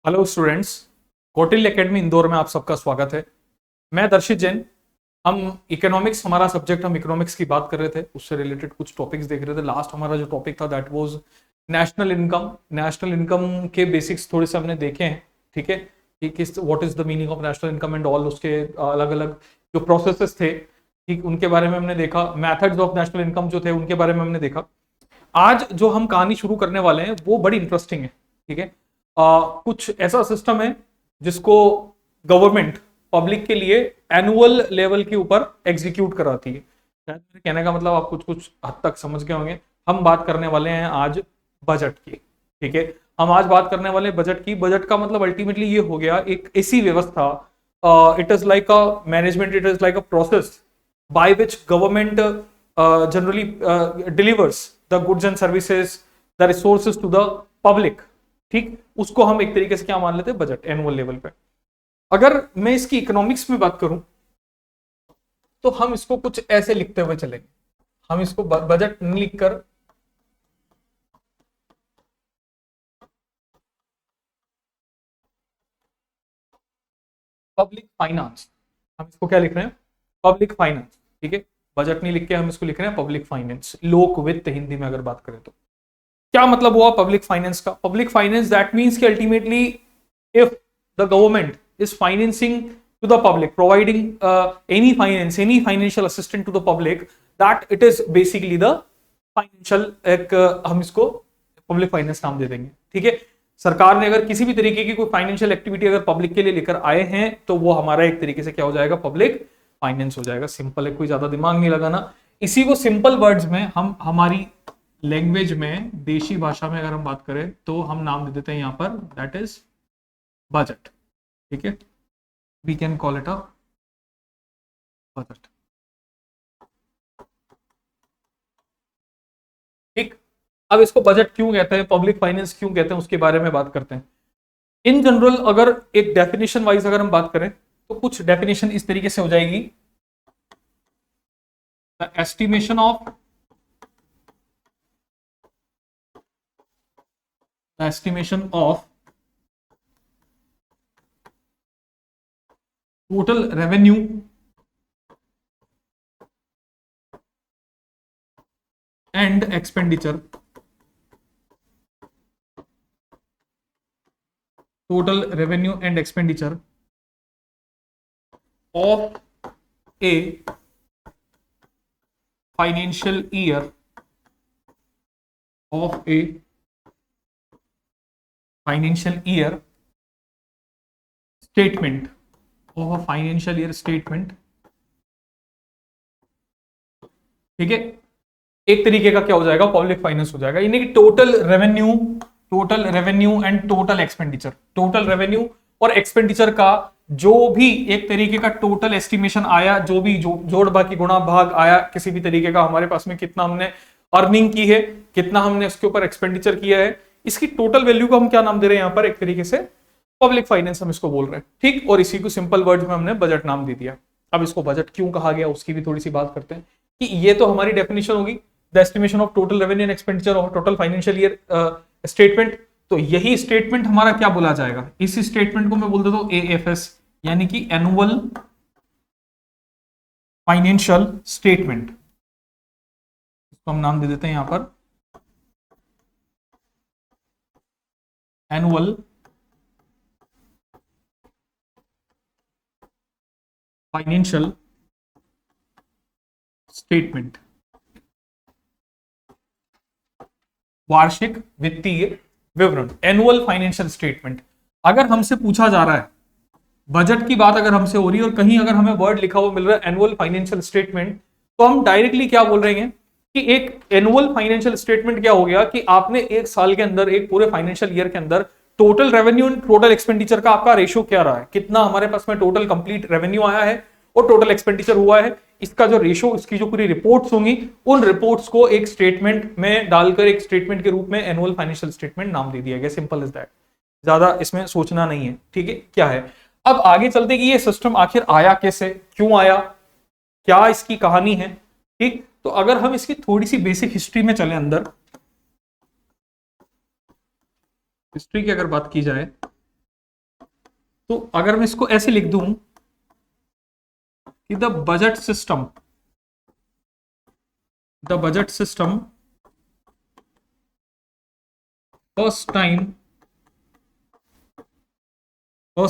Hello students. Kautilya academy Indore में आप सबका स्वागत है। मैं दर्शित जैन। हम इकोनॉमिक्स हमारा सब्जेक्ट, हम इकोनॉमिक्स की बात कर रहे थे, उससे रिलेटेड कुछ टॉपिक्स देख रहे थे। लास्ट हमारा जो टॉपिक था that was national income. National income के बेसिक्स थोड़े से हमने देखे हैं, ठीक है, कि किस what is the meaning of national income and all, उसके अलग अलग जो प्रोसेसेस थे, ठीक, उनके बारे में हमने देखा। मैथड्स ऑफ नेशनल इनकम जो थे उनके बारे में हमने देखा। आज जो हम कहानी शुरू करने वाले हैं वो बड़ी इंटरेस्टिंग है, ठीक है। कुछ ऐसा सिस्टम है जिसको गवर्नमेंट पब्लिक के लिए एनुअल लेवल के ऊपर एग्जीक्यूट कराती है। शायद मेरे कहने का मतलब आप कुछ कुछ हद तक समझ गए होंगे। हम बात करने वाले हैं आज बजट की, ठीक है। हम आज बात करने वाले हैं बजट की। बजट का मतलब अल्टीमेटली ये हो गया एक ऐसी व्यवस्था, it is like a management, it is like a process by which government generally delivers the goods and services, the resources to the public, ठीक। उसको हम एक तरीके से क्या मान लेते हैं, बजट, एनुअल लेवल पे। अगर मैं इसकी इकोनॉमिक्स में बात करूं तो हम इसको कुछ ऐसे लिखते हुए चलेंगे। हम इसको बजट नहीं लिखकर पब्लिक फाइनेंस, हम इसको क्या लिख रहे हैं, पब्लिक फाइनेंस, ठीक है। बजट नहीं लिख के हम इसको लिख रहे हैं पब्लिक फाइनेंस, लोक वित्त हिंदी में अगर बात करें तो। क्या मतलब हुआ पब्लिक फाइनेंस का? पब्लिक फाइनेंस दैट मीन्स कि ultimately if the government is financing to the public, providing any finance, any financial assistant to the public, that it is basically the financial, एक हम इसको पब्लिक फाइनेंस नाम दे देंगे, ठीक है। सरकार ने अगर किसी भी तरीके की कोई फाइनेंशियल एक्टिविटी अगर पब्लिक के लिए लेकर आए हैं तो वो हमारा एक तरीके से क्या हो जाएगा, पब्लिक फाइनेंस हो जाएगा। सिंपल है, कोई ज्यादा दिमाग नहीं लगाना। इसी को सिंपल वर्ड्स में हम हमारी लैंग्वेज में, देशी भाषा में अगर हम बात करें तो हम नाम दे देते हैं यहां पर, दैट इज बजट, ठीक है। We can call it a budget, ठीक। अब इसको बजट क्यों कहते हैं, पब्लिक फाइनेंस क्यों कहते हैं, उसके बारे में बात करते हैं। इन जनरल अगर एक डेफिनेशन वाइज अगर हम बात करें तो कुछ डेफिनेशन इस तरीके से हो जाएगी, the estimation of, the estimation of total revenue and expenditure, total revenue and expenditure of a financial year, of a financial year statement, of a financial year statement, ठीक है। एक तरीके का क्या हो जाएगा, पब्लिक फाइनेंस हो जाएगा। यानी कि total revenue, total revenue and total expenditure, total revenue और एक्सपेंडिचर का जो भी एक तरीके का टोटल एस्टिमेशन आया, जो भी जोड़ बाकी गुणा भाग आया किसी भी तरीके का हमारे पास में, कितना हमने अर्निंग की है, कितना हमने उसके ऊपर एक्सपेंडिचर किया है, इसकी टोटल वैल्यू को हम क्या नाम दे रहे हैं यहां पर, एक तरीके से पब्लिक फाइनेंस हम इसको बोल रहे हैं, ठीक। और इसी को सिंपल वर्ड्स में हमने बजट नाम दे दिया। अब इसको बजट क्यों कहा गया उसकी भी थोड़ी सी बात करते हैं कि ये तो हमारी डेफिनेशन होगी, the estimation of total revenue and expenditure of total financial year statement. तो यही स्टेटमेंट हमारा क्या बोला जाएगा, इस स्टेटमेंट को मैं बोल देता हूं एएफएस, यानी कि एनुअल फाइनेंशियल स्टेटमेंट। इसको हम नाम दे देते हैं यहां पर एनुअल फाइनेंशियल स्टेटमेंट, वार्षिक वित्तीय विवरण, एनुअल फाइनेंशियल स्टेटमेंट। अगर हमसे पूछा जा रहा है, बजट की बात अगर हमसे हो रही है और कहीं अगर हमें वर्ड लिखा हुआ मिल रहा है एनुअल फाइनेंशियल स्टेटमेंट, तो हम डायरेक्टली क्या बोल रहे हैं कि एक एनुअल फाइनेंशियल स्टेटमेंट क्या हो गया कि आपने एक साल के अंदर, एक पूरे फाइनेंशियल ईयर के अंदर total revenue and total expenditure का आपका रेशियो क्या रहा है, कितना हमारे पास में टोटल कंप्लीट रेवेन्यू आया है और टोटल एक्सपेंडिचर हुआ है, इसका जो रेशियो, इसकी जो पूरी रिपोर्ट्स होंगी, उन रिपोर्ट्स को एक स्टेटमेंट में डालकर एक स्टेटमेंट के रूप में एनुअल फाइनेंशियल स्टेटमेंट नाम दे दिया गया। सिंपल इज दैट, ज्यादा इसमें सोचना नहीं है, ठीक है। क्या है, अब आगे चलते कि ये सिस्टम आखिर आया कैसे, क्यों आया, क्या इसकी कहानी है, ठीक। तो अगर हम इसकी थोड़ी सी बेसिक हिस्ट्री में चले, अंदर हिस्ट्री की अगर बात की जाए तो अगर मैं इसको ऐसे लिख दूं कि the budget system first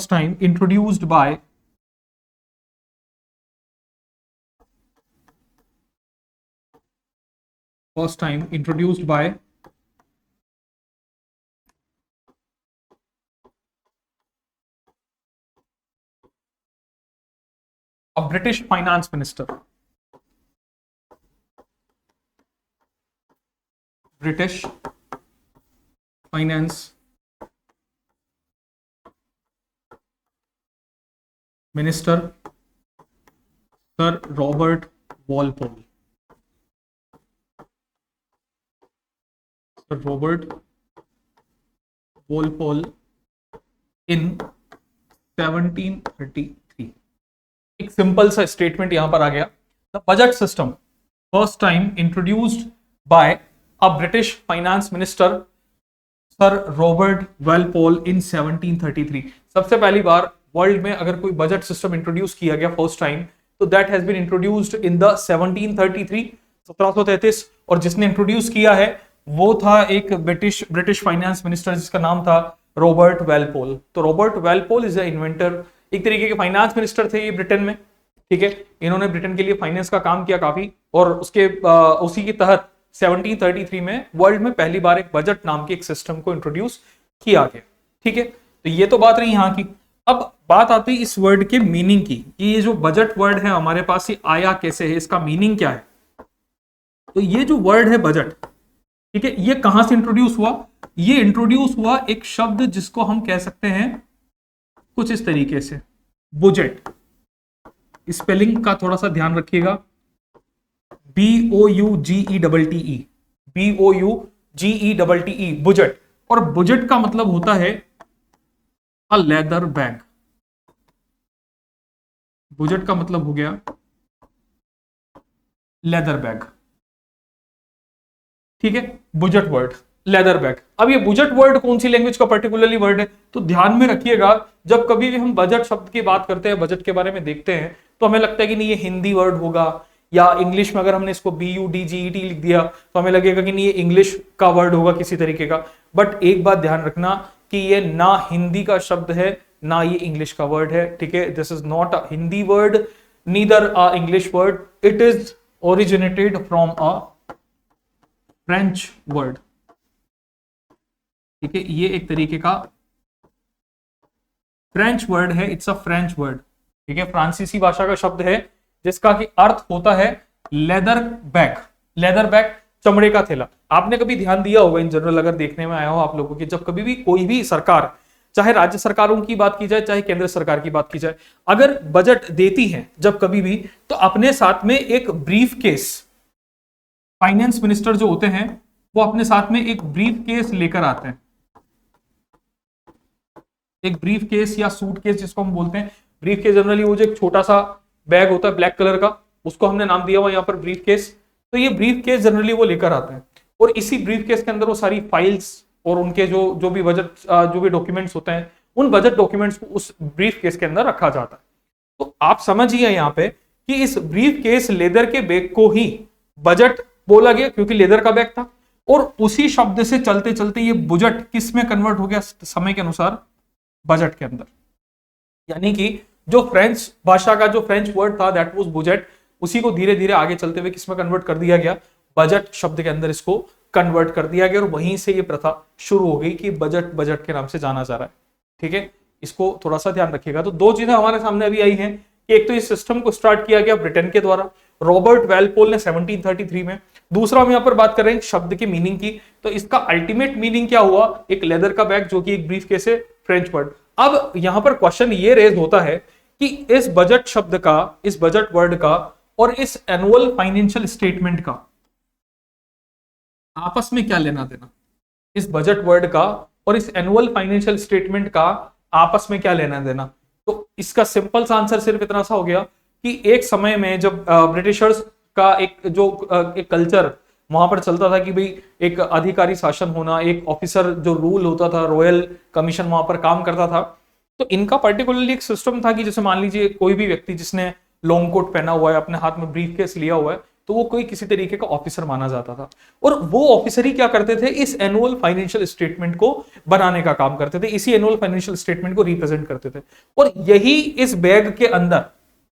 time introduced bye a British finance minister. British finance minister Sir Robert Walpole. Sir Robert Walpole in 1733. एक सिंपल सा स्टेटमेंट यहां पर आ गया. The budget system first time introduced by a British finance minister Sir Robert Walpole in 1733. सबसे पहली बार world में अगर कोई बजट सिस्टम इंट्रोड्यूस किया गया फर्स्ट टाइम, तो that has been introduced in the 1733. और जिसने इंट्रोड्यूस किया है वो था एक ब्रिटिश फाइनेंस मिनिस्टर जिसका नाम था रॉबर्ट वेलपोल. तो रॉबर्ट वेलपोल इज अ इन्वेंटर, एक तरीके के फाइनेंस मिनिस्टर थे ये ब्रिटेन में. ठीक है, इन्होंने ब्रिटेन के लिए फाइनेंस का काम किया काफी, और उसी के तहत 1733 में वर्ल्ड में पहली बार एक बजट नाम के एक सिस्टम को इंट्रोड्यूस किया गया. ठीक है, तो ये तो बात रही यहाँ की. अब बात आती है इस वर्ड के मीनिंग की, कि ये जो बजट वर्ड है हमारे पास ये आया कैसे है, इसका मीनिंग क्या है. तो ये जो वर्ड है बजट, ठीक है, ये कहां से इंट्रोड्यूस हुआ. ये इंट्रोड्यूस हुआ एक शब्द जिसको हम कह सकते हैं कुछ इस तरीके से, बुजेट. स्पेलिंग का थोड़ा सा ध्यान रखिएगा, BOUGETTE, BOUGETTE, बुजेट. और बुजेट का मतलब होता है अ लेदर बैग. बुजेट का मतलब हो गया लेदर बैग. ठीक है, बुजेट वर्ड लेदर बैग. अब ये बुजेट वर्ड कौन सी लैंग्वेज का पर्टिकुलरली वर्ड है, तो ध्यान में रखिएगा, जब कभी भी हम बजट शब्द की बात करते हैं, बजट के बारे में देखते हैं, तो हमें लगता है कि नहीं ये हिंदी वर्ड होगा, या इंग्लिश में अगर हमने इसको BUDGET लिख दिया तो हमें लगेगा कि नहीं ये इंग्लिश का वर्ड होगा किसी तरीके का. बट एक बात ध्यान रखना कि ये ना हिंदी का शब्द है ना ये इंग्लिश का वर्ड है. ठीक है, this is not a Hindi word, neither a English word, it is originated from a French word. ठीक है, ये एक तरीके का फ्रेंच वर्ड है, इट्स अ फ्रेंच वर्ड. ठीक है, फ्रांसीसी भाषा का शब्द है जिसका कि अर्थ होता है लेदर बैग. लेदर बैग, चमड़े का थैला. आपने कभी ध्यान दिया होगा इन जनरल, अगर देखने में आया हो आप लोगों की, जब कभी भी कोई भी सरकार, चाहे राज्य सरकारों की बात की जाए चाहे केंद्र सरकार की बात की जाए, अगर बजट देती है जब कभी भी, तो अपने साथ में एक ब्रीफ केस, फाइनेंस मिनिस्टर जो होते हैं वो अपने साथ में एक ब्रीफ केस लेकर आते हैं. एक ब्रीफ केस या सूट केस जिसको हम बोलते हैं. ब्रीफ केस जनरली वो जो एक छोटा सा बैग होता है ब्लैक कलर का, उसको हमने नाम दिया हुआ यहाँ पर ब्रीफ केस. तो ये ब्रीफ केस जनरली वो लेकर आते हैं, और इसी ब्रीफ केस के अंदर वो सारी फाइल्स और उनके जो भी बजट जो भी डॉक्यूमेंट्स होते हैं, उन बजट डॉक्यूमेंट्स को उस ब्रीफ केस के अंदर रखा जाता है. तो आप समझिए यहाँ पे कि इस ब्रीफ केस लेदर के बैग को ही बजट बोला गया क्योंकि लेदर का बैग था, और उसी शब्द से चलते चलते ये बुजेट किस में कन्वर्ट हो गया समय के अनुसार, बजट के अंदर. यानी कि जो फ्रेंच भाषा का जो फ्रेंच वर्ड था दैट वाज बुजेट, उसी को धीरे धीरे आगे चलते हुए किसमें कन्वर्ट कर दिया गया, बजट शब्द के अंदर इसको कन्वर्ट कर दिया गया, और वहीं से ये प्रथा शुरू हो गई कि बजट बजट के नाम से जाना जा रहा है. ठीक है, इसको थोड़ा सा ध्यान रखिएगा. तो दो चीजें हमारे सामने अभी आई हैं कि एक तो इस सिस्टम को स्टार्ट किया गया ब्रिटेन के द्वारा, रॉबर्ट वेलपोल ने 1733 में. दूसरा हम यहाँ पर बात कर रहे हैं शब्द की मीनिंग की, तो इसका अल्टीमेट मीनिंग क्या हुआ, एक लेदर का बैग जो कि एक ब्रीफ केस है, फ्रेंच वर्ड. अब यहां पर क्वेश्चन ये रेज होता है कि इस बजट शब्द का, इस बजट वर्ड का और इस एनुअल फाइनेंशियल स्टेटमेंट का आपस में क्या लेना देना. इस बजट वर्ड का और इस एनुअल फाइनेंशियल स्टेटमेंट का आपस में क्या लेना देना. तो इसका सिंपल सा आंसर सिर्फ इतना सा हो गया कि एक समय में जब ब्रिटिशर्स का एक कल्चर वहां पर चलता था कि भाई एक अधिकारी शासन होना, एक ऑफिसर जो रूल होता था, रॉयल कमीशन वहां पर काम करता था, तो इनका पर्टिकुलरली एक सिस्टम था कि जैसे मान लीजिए कोई भी व्यक्ति जिसने लॉन्ग कोट पहना हुआ है, अपने हाथ में ब्रीफ केस लिया हुआ है, तो वो कोई किसी तरीके का ऑफिसर माना जाता था। और वो ऑफिसर ही क्या करते थे, इस एनुअल फाइनेंशियल स्टेटमेंट को बनाने का काम करते थे, इसी एनुअल फाइनेंशियल स्टेटमेंट को रिप्रेजेंट करते थे। और यही इस बैग के अंदर,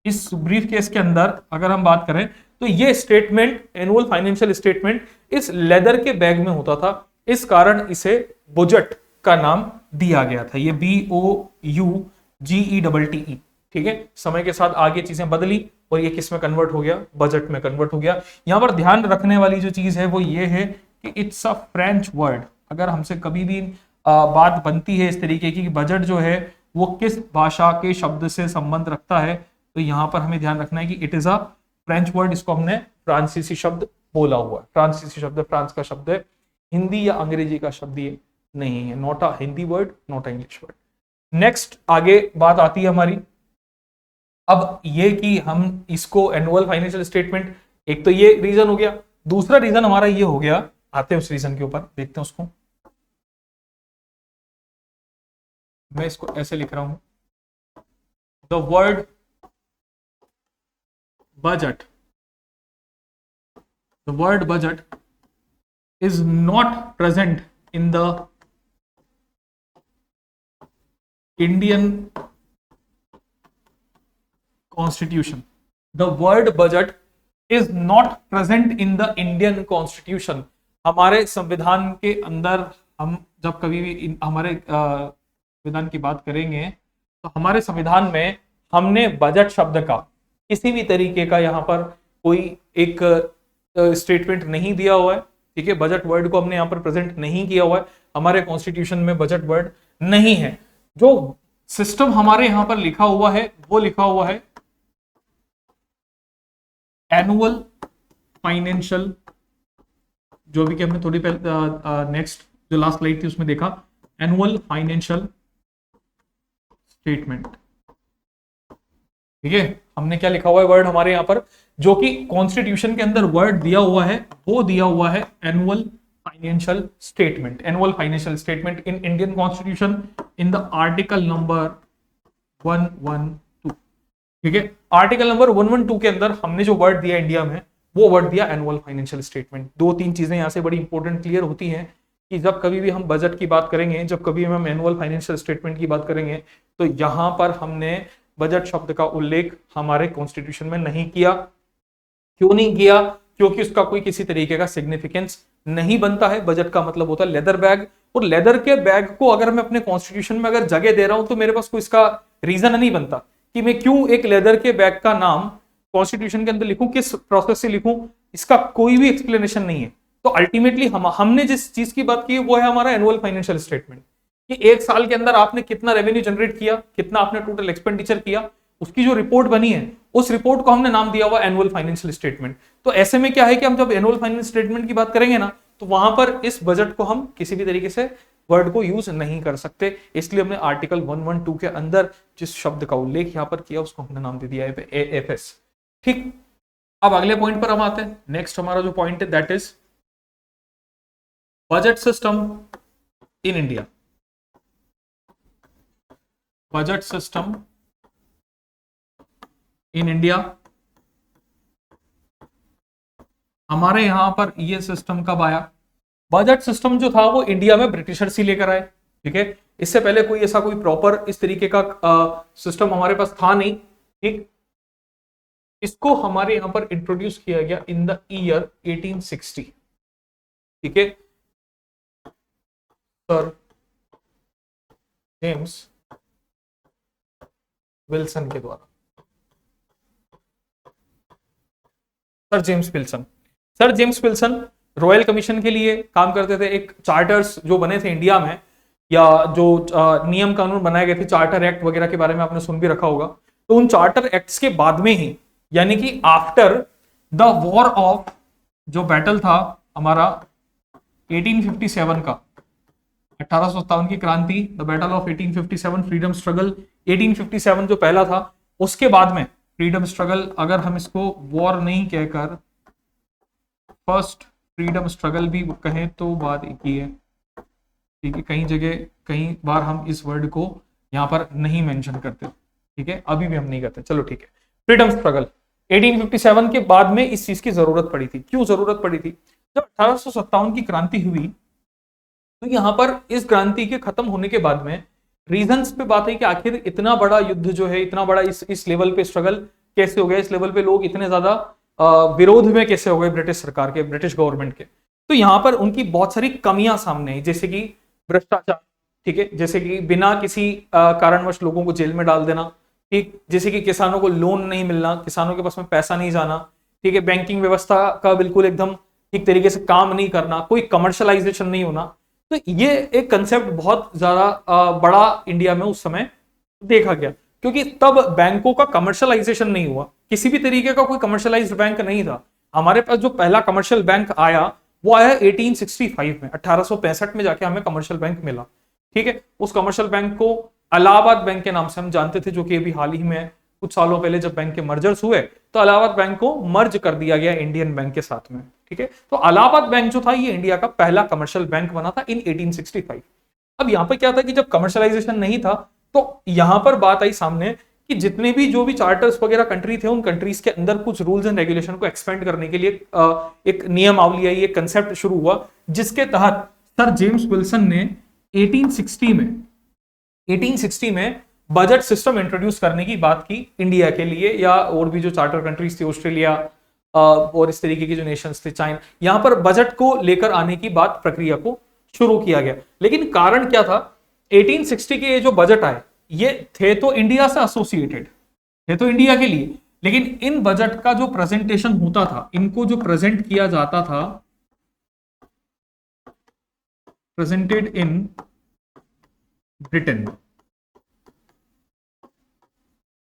इस ब्रीफ केस के अंदर अगर हम बात करें, तो ये स्टेटमेंट, एनुअल फाइनेंशियल स्टेटमेंट इस लेदर के बैग में होता था। इस कारण इसे बजट का नाम दिया गया था। ये BOUGETTE। ठीक है, समय के साथ आगे चीजें बदली और ये किस में कन्वर्ट हो गया, बजट में कन्वर्ट हो गया। यहां पर ध्यान रखने वाली जो चीज है वो ये है कि इट्स अ फ्रेंच वर्ड। अगर हमसे कभी भी बात बनती है इस तरीके की कि बजट जो है वो किस भाषा के शब्द से संबंध रखता है, तो यहां पर हमें ध्यान रखना है कि it is a French word. इसको हमने फ्रांसीसी शब्द बोला हुआ है, फ्रांसीसी शब्द, फ्रांस का शब्द है, हिंदी या अंग्रेजी का शब्द ये नहीं है। Not a Hindi word, not a English word. Next आगे बात आती है हमारी, अब ये कि हम इसको एनुअल फाइनेंशियल स्टेटमेंट, एक तो ये रीजन हो गया, दूसरा रीजन हमारा ये हो गया, आते हैं उस रीजन के ऊपर, देखते हैं उसको। मैं इसको ऐसे लिख रहा हूं, the word budget, the word budget is not present in the Indian Constitution. The word budget is not present in the Indian Constitution. हमारे संविधान के अंदर हम जब कभी भी हमारे संविधान की बात करेंगे तो हमारे संविधान में हमने बजट शब्द का किसी भी तरीके का यहाँ पर कोई एक स्टेटमेंट नहीं दिया हुआ है। ठीक है, बजट वर्ड को हमने यहां पर प्रेजेंट नहीं किया हुआ है, हमारे कॉन्स्टिट्यूशन में बजट वर्ड नहीं है। जो सिस्टम हमारे यहां पर लिखा हुआ है वो लिखा हुआ है एनुअल फाइनेंशियल, जो भी कि हमने थोड़ी पहले नेक्स्ट जो लास्ट स्लाइड थी उसमें देखा, एनुअल फाइनेंशियल स्टेटमेंट। ठीक है, हमने क्या लिखा हुआ है वर्ड हमारे यहां पर, जो कि कॉन्स्टिट्यूशन के अंदर वर्ड दिया हुआ है वो दिया हुआ है annual financial statement. Annual financial statement in Indian constitution in the article number 112। ठीक है, आर्टिकल नंबर 112 के अंदर हमने जो वर्ड दिया इंडिया में, वो वर्ड दिया एनुअल फाइनेंशियल स्टेटमेंट। दो तीन चीजें यहां से बड़ी इंपॉर्टेंट क्लियर होती हैं कि जब कभी भी हम बजट की बात करेंगे, जब कभी हम एनुअल फाइनेंशियल स्टेटमेंट की बात करेंगे, तो यहां पर हमने बजट शब्द का उल्लेख हमारे कॉन्स्टिट्यूशन में नहीं किया। क्यों नहीं किया? क्योंकि उसका कोई किसी तरीके का सिग्निफिकेंस नहीं बनता है। बजट का मतलब होता है लेदर बैग, और लेदर के बैग को अगर मैं अपने कॉन्स्टिट्यूशन में अगर जगह दे रहा हूं तो मेरे पास कोई इसका रीजन नहीं बनता कि मैं क्यों एक लेदर के बैग का नाम कॉन्स्टिट्यूशन के अंदर लिखूं, किस प्रोसेस से लिखूं, इसका कोई भी एक्सप्लेनेशन नहीं है। तो अल्टीमेटली हमने जिस चीज की बात की वो है हमारा एनुअल फाइनेंशियल स्टेटमेंट, कि एक साल के अंदर आपने कितना रेवेन्यू जनरेट किया, कितना आपने टोटल एक्सपेंडिचर किया, उसकी जो रिपोर्ट बनी है उस रिपोर्ट को हमने नाम दिया हुआ एनुअल फाइनेंशियल स्टेटमेंट। तो ऐसे में क्या है कि हम जब एनुअल फाइनेंशियल स्टेटमेंट की बात करेंगे ना, तो वहां पर इस बजट को हम किसी भी तरीके से वर्ड को यूज नहीं कर सकते। इसलिए हमने आर्टिकल 112 के अंदर जिस शब्द का उल्लेख यहां पर किया उसको हमने नाम दे दिया है एएफएस। ठीक, अब अगले पॉइंट पर हम आते हैं। नेक्स्ट हमारा जो पॉइंट है that is budget system in India. Budget system in India, हमारे यहां पर ये सिस्टम कब आया? बजट सिस्टम जो था वो इंडिया में ब्रिटिशर्स ही लेकर आए। ठीक है, इससे पहले कोई ऐसा कोई प्रॉपर इस तरीके का सिस्टम हमारे पास था नहीं। ठीक, इसको हमारे यहां पर इंट्रोड्यूस किया गया इन द ईयर 1860। ठीक है, सर जेम्स विल्सन के द्वारा। Sir James Wilson, sir James Wilson royal commission के लिए काम करते थे। एक चार्टर्स जो बने थे इंडिया में, या जो नियम कानून बनाए गए थे, चार्टर एक्ट वगैरह के बारे में आपने सुन भी रखा होगा। तो उन चार्टर एक्ट्स के बाद में ही, यानी कि आफ्टर द वॉर ऑफ, जो बैटल था हमारा 1857 का, 1857 की क्रांति, the battle of 1857, freedom struggle 1857 जो पहला था, उसके बाद में फ्रीडम स्ट्रगल, अगर हम इसको वॉर नहीं कहकर फर्स्ट फ्रीडम स्ट्रगल भी कहें तो बात एक ही है। ठीक है, कई जगह कई बार हम इस वर्ड को यहाँ पर नहीं मेंशन करते, ठीक है, अभी भी हम नहीं करते, चलो ठीक है। फ्रीडम स्ट्रगल 1857 के बाद में इस चीज की जरूरत पड़ी थी। क्यों जरूरत पड़ी थी? जब 1857 की क्रांति हुई तो यहाँ पर इस क्रांति के खत्म होने के बाद में रीजंस पे बात है कि आखिर इतना बड़ा युद्ध जो है, इतना बड़ा इस लेवल पे स्ट्रगल कैसे हो गया, इस लेवल पे लोग इतने ज्यादा विरोध में कैसे हो गए ब्रिटिश सरकार के, ब्रिटिश गवर्नमेंट के। तो यहाँ पर उनकी बहुत सारी कमियां सामने आई, जैसे कि भ्रष्टाचार, ठीक है, जैसे कि बिना किसी कारणवश लोगों को जेल में डाल देना, ठीक, जैसे कि किसानों को लोन नहीं मिलना, किसानों के पास में पैसा नहीं जाना, ठीक है, बैंकिंग व्यवस्था का बिल्कुल एकदम ठीक तरीके से काम नहीं करना, कोई कमर्शलाइजेशन नहीं होना। तो ये एक कंसेप्ट बहुत ज्यादा बड़ा इंडिया में उस समय देखा गया, क्योंकि तब बैंकों का कमर्शलाइजेशन नहीं हुआ, किसी भी तरीके का कोई कमर्शलाइज्ड बैंक नहीं था। हमारे पास जो पहला कमर्शियल बैंक आया वो आया 1865 में, 1865 में जाके हमें कमर्शियल बैंक मिला, ठीक है। उस कमर्शियल बैंक को इलाहाबाद बैंक के नाम से हम जानते थे, जो कि अभी हाल ही में कुछ सालों पहले जब बैंक के मर्जर्स हुए तो इलाहाबाद बैंक को मर्ज कर दिया गया इंडियन बैंक के साथ में, ठीक है। तो इलाहाबाद बैंक जो था ये इंडिया का पहला कमर्शियल बैंक बना था इन 1865। अब यहाँ पर क्या था कि जब कमर्शलाइजेशन नहीं था तो यहां पर बात आई सामने कि जितने भी जो भी चार्टर्स वगैरह कंट्री थे, उन कंट्रीज के अंदर कुछ रूल्स एंड रेगुलेशन को एक्सपेंड करने के लिए एक नियमावली आई, एक कंसेप्ट शुरू हुआ, जिसके तहत सर जेम्स विल्सन ने 1860 में बजट सिस्टम इंट्रोड्यूस करने की बात की इंडिया के लिए, या और भी जो चार्टर कंट्रीज थी, ऑस्ट्रेलिया और इस तरीके के जो नेशंस थे, चाइना, यहां पर बजट को लेकर आने की बात, प्रक्रिया को शुरू किया गया। लेकिन कारण क्या था? 1860 के ये जो बजट आए ये थे तो इंडिया से एसोसिएटेड, थे तो इंडिया के लिए, लेकिन इन बजट का जो प्रेजेंटेशन होता था, इनको जो प्रेजेंट किया जाता था, प्रेजेंटेड इन ब्रिटेन,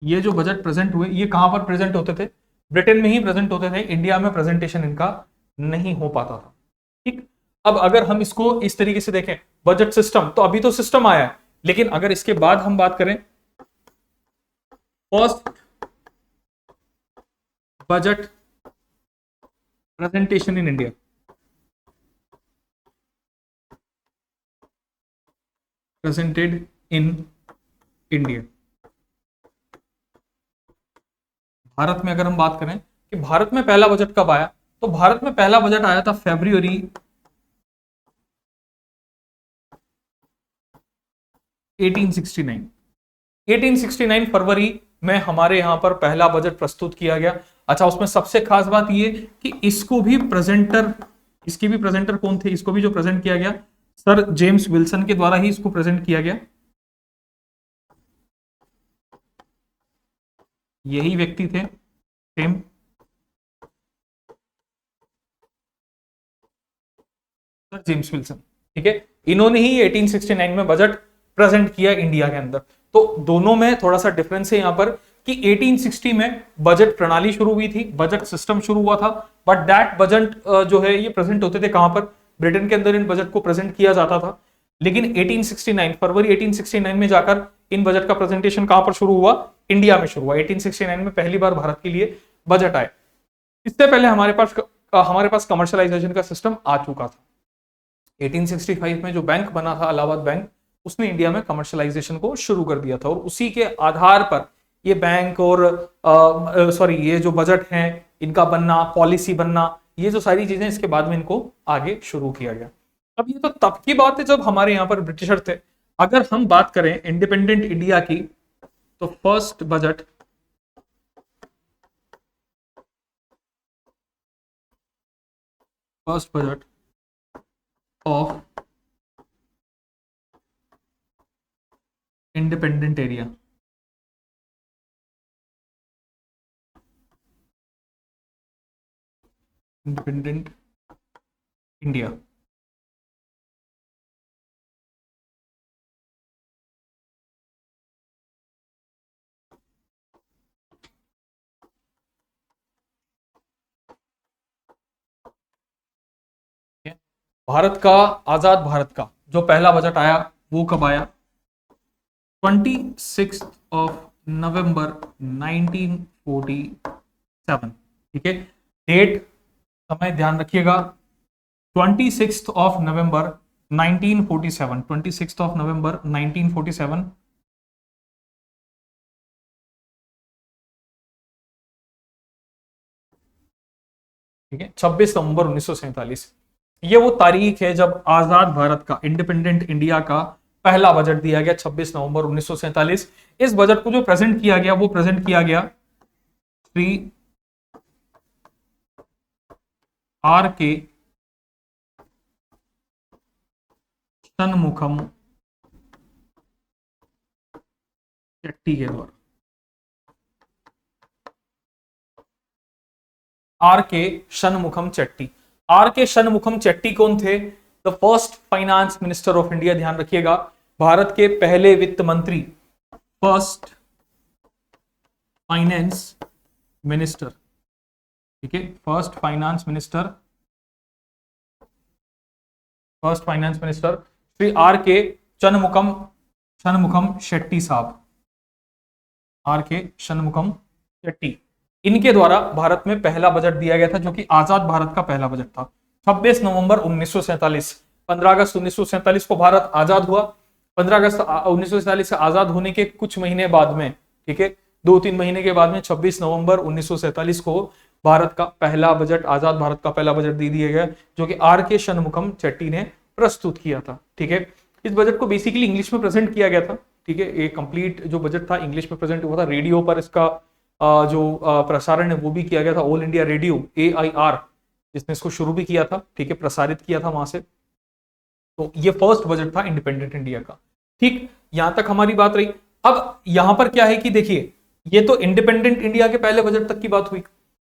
ये जो बजट प्रेजेंट हुए ये कहां पर प्रेजेंट होते थे? ब्रिटेन में ही प्रेजेंट होते थे, इंडिया में प्रेजेंटेशन इनका नहीं हो पाता था, ठीक। अब अगर हम इसको इस तरीके से देखें, बजट सिस्टम, तो अभी तो सिस्टम आया है, लेकिन अगर इसके बाद हम बात करें first budget presentation in India, presented in India, Bharat में अगर हम बात करें कि भारत में पहला बजट कब आया, तो भारत में पहला बजट आया था फरवरी 1869 फरवरी में हमारे यहां पर पहला बजट प्रस्तुत किया गया। अच्छा, उसमें सबसे खास बात ये कि इसको भी प्रेजेंटर, इसकी भी प्रेजेंटर कौन थे? इसको भी जो प्रेजेंट किया गया सर जेम्स विल्सन के द्वारा ही इसको प्रेजेंट किया गया, यही व्यक्ति थे, सेम सर जेम्स विल्सन, ठीक है। इन्होंने ही 1869 में बजट प्रेजेंट किया इंडिया के अंदर। तो दोनों में थोड़ा सा डिफरेंस है यहां पर कि 1860 में बजट प्रणाली शुरू हुई थी, बजट सिस्टम शुरू हुआ था, बट दैट बजट जो है ये प्रेजेंट होते थे कहां पर? ब्रिटेन के अंदर इन बजट को प्रेजेंट किया जाता था। लेकिन 1869 फरवरी 1869 में जाकर इन बजट का प्रेजेंटेशन कहां पर शुरू हुआ? इंडिया में शुरू हुआ। 1869 में पहली बार भारत के लिए बजट आए। इससे पहले हमारे पास कमर्शलाइजेशन का सिस्टम आ चुका था। 1865 में जो बैंक बना था इलाहाबाद बैंक, उसने इंडिया में कमर्शलाइजेशन को शुरू कर दिया था, और उसी के आधार पर ये बैंक और ये जो बजट हैं इनका बनना, पॉलिसी बनना, ये जो सारी चीजें इसके बाद में इनको आगे शुरू किया गया। अब ये तो तब की बात है जब हमारे यहाँ पर ब्रिटिशर थे। अगर हम बात करें इंडिपेंडेंट इंडिया की, तो first budget of independent area, independent India, Bharat का, आजाद भारत का जो पहला बजट आया वो कब आया? 26 नवंबर 1947, ठीक है। डेट समय ध्यान रखिएगा, 26 नवंबर 1947, 26 नवंबर 1947 ठीक है, 26 नवंबर 1947। ये वो तारीख है जब आजाद भारत का, इंडिपेंडेंट इंडिया का पहला बजट दिया गया, 26 नवंबर 1947। इस बजट को जो प्रेजेंट किया गया वो प्रेजेंट किया गया श्री आर के शनमुखम चेट्टी के द्वारा। Are K Shanmukham Chetty. Are K Shanmukham Chetty कौन थे? The first finance minister of India. ध्यान रखिएगा, भारत के पहले वित्त मंत्री, फर्स्ट फाइनेंस मिनिस्टर। ठीक है, first finance minister Shri R K Shanmukham Shetty साहब। आर के शनमुखम शेट्टी, इनके द्वारा भारत में पहला बजट दिया गया था, जो कि आजाद भारत का पहला बजट था। 26 नवंबर 1947। 15 अगस्त 1947 को भारत आजाद हुआ। 15 अगस्त 1947 से आजाद होने के कुछ महीने बाद में, ठीक है, 2-3 महीने के बाद में 26 नवंबर 1947 को भारत का पहला बजट, आजाद भारत का पहला बजट दे दिया गया, जो कि आर के शनमुखम चेट्टी ने प्रस्तुत किया था। ठीक है, इस बजट को बेसिकली इंग्लिश में प्रेजेंट किया गया था। ठीक है, ये कंप्लीट जो बजट था इंग्लिश में प्रेजेंट हुआ था। रेडियो पर इसका जो प्रसारण है वो भी किया गया था। ऑल इंडिया रेडियो AIR, जिसने इसको शुरू भी किया था, ठीक है, प्रसारित किया था वहां से। तो ये फर्स्ट बजट था इंडिपेंडेंट इंडिया का। ठीक, यहां तक हमारी बात रही। अब यहां पर क्या है कि देखिए, ये तो इंडिपेंडेंट इंडिया के पहले बजट तक की बात हुई।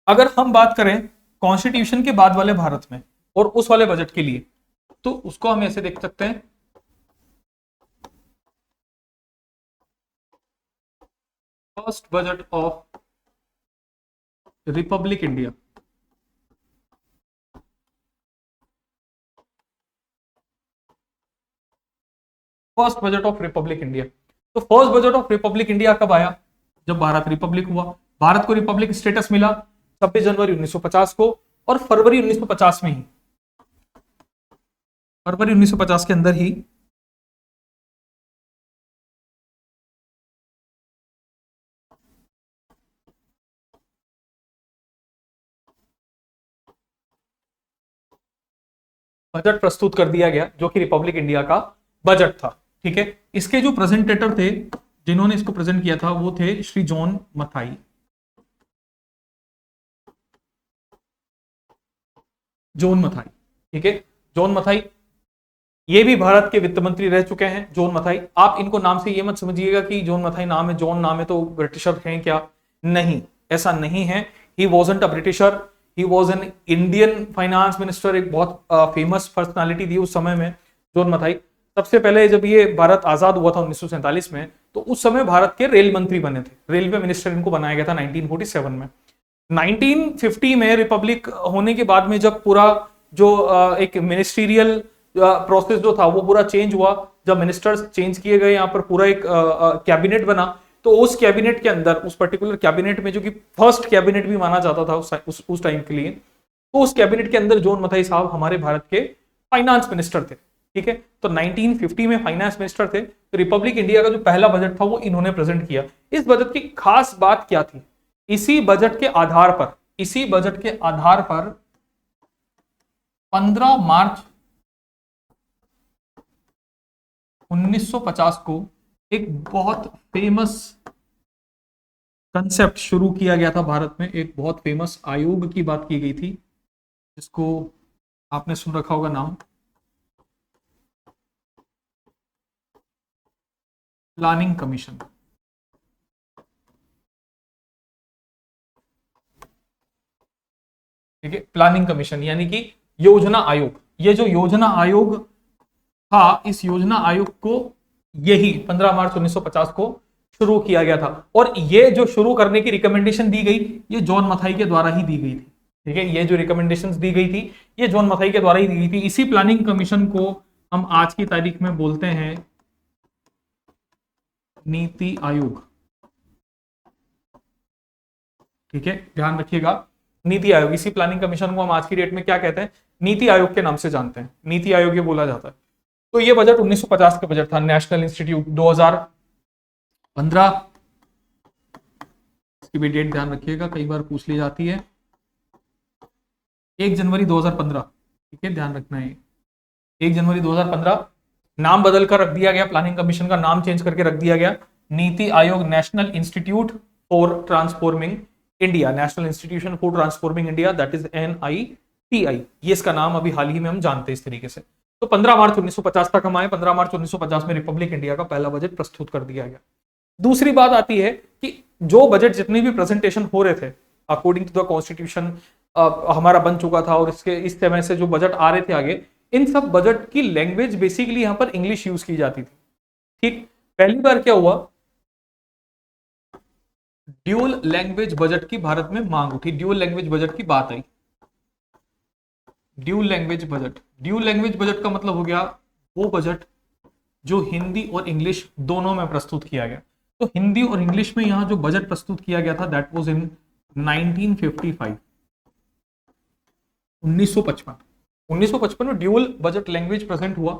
अगर हम बात करें कॉन्स्टिट्यूशन के बाद वाले भारत में और उस वाले बजट के लिए, तो उसको हम ऐसे देख सकते हैं, first budget of Republic India. First budget of Republic India. तो first budget of Republic India कब आया? जब भारत रिपब्लिक हुआ। भारत को रिपब्लिक स्टेटस मिला 26 जनवरी 1950 को, और फरवरी 1950 में ही, फरवरी 1950 के अंदर ही बजट प्रस्तुत कर दिया गया, जो कि रिपब्लिक इंडिया का बजट था। ठीक है, इसके जो प्रेजेंटेटर थे, जिन्होंने इसको प्रेजेंट किया था, वो थे श्री जॉन मथाई। जॉन मथाई, ठीक है, जॉन मथाई, ये भी भारत के वित्त मंत्री रह चुके हैं। जॉन मथाई, आप इनको नाम से ये मत समझिएगा कि जॉन मथाई नाम है, जॉन नाम है तो ब्रिटिशर हैं क्या? नहीं, ऐसा नहीं है। He wasn't a Britisher, he was an Indian finance minister. एक बहुत फेमस पर्सनालिटी थी उस समय में जॉन मथाई। सबसे पहले जब ये भारत आजाद हुआ था 1947 में, तो उस समय भारत के रेल मंत्री बने थे, रेलवे मिनिस्टर इनको बनाया गया था 1947 में। 1950 में रिपब्लिक होने के बाद में जब पूरा जो एक मिनिस्ट्रियल प्रोसेस जो था वो पूरा चेंज हुआ, जब मिनिस्टर्स चेंज किए गए, यहाँ पर पूरा एक कैबिनेट बना, तो उस कैबिनेट के अंदर, उस पर्टिकुलर कैबिनेट में, जो कि फर्स्ट कैबिनेट भी माना जाता था उस टाइम के लिए, तो उस कैबिनेट के अंदर जॉन मथाई साहब हमारे भारत के फाइनेंस मिनिस्टर थे। ठीक है, तो 1950 में फाइनेंस मिनिस्टर थे। तो रिपब्लिक इंडिया का जो पहला बजट था वो इन्होंने प्रेजेंट किया। इस बजट की खास बात क्या थी? इसी बजट के आधार पर 15 मार्च 1950 को एक बहुत फेमस कंसेप्ट शुरू किया गया था भारत में। एक बहुत फेमस आयोग की बात की गई थी, जिसको आपने सुन रखा होगा नाम, प्लानिंग कमीशन। ठीक है, प्लानिंग कमीशन यानी कि योजना आयोग। ये जो योजना आयोग था, इस योजना आयोग को यही 15 मार्च 1950 को शुरू किया गया था। और ये जो शुरू करने की रिकमेंडेशन दी गई, ये जॉन मथाई के द्वारा ही दी गई थी। ठीक है, ये जो रिकमेंडेशंस दी गई थी, ये जॉन मथाई के द्वारा ही दी गई थी। इसी प्लानिंग कमीशन को हम आज की तारीख में बोलते हैं नीति आयोग। ठीक है, ध्यान रखिएगा, नीति आयोग। इसी प्लानिंग कमीशन को हम आज की डेट में क्या कहते हैं? नीति आयोग के नाम से जानते हैं, नीति आयोग ये बोला जाता है। तो ये बजट 1950 का बजट था। नेशनल इंस्टीट्यूट 2015, इसकी भी डेट ध्यान रखिएगा, कई बार पूछ ली जाती है। 1 जनवरी 2015, ठीक है, ध्यान रखना है। 1 जनवरी 2015 नाम बदल कर रख दिया गया, प्लानिंग कमीशन का नाम चेंज करके रख दिया गया NITI Aayog national institute for transforming India, national institution for transforming India, that is NITI। ये इसका नाम अभी हाल ही में हम जानते हैं इस तरीके से। तो 15 मार्च 1950 तक हम आए। 15 मार्च 1950 में रिपब्लिक इंडिया का पहला बजट प्रस्तुत कर दिया गया। दूसरी बात आती है कि जो बजट जितने भी प्रेजेंटेशन हो रहे थे अकॉर्डिंग टू द कॉन्स्टिट्यूशन हमारा बन चुका था, और इसके इस समय से जो बजट आ रहे थे आगे, इन सब बजट की लैंग्वेज बेसिकली यहां पर इंग्लिश यूज की जाती थी। ठीक, पहली बार क्या हुआ, ड्यूल लैंग्वेज बजट की भारत में मांग उठी, ड्यूल लैंग्वेज बजट की बात आई। Dual language budget, dual language budget का मतलब हो गया वो बजट जो हिंदी और इंग्लिश दोनों में प्रस्तुत किया गया। तो हिंदी और इंग्लिश में यहां जो बजट प्रस्तुत किया गया था दैट वाज इन 1955, 1955। 1955 में ड्यूल बजट लैंग्वेज प्रेजेंट हुआ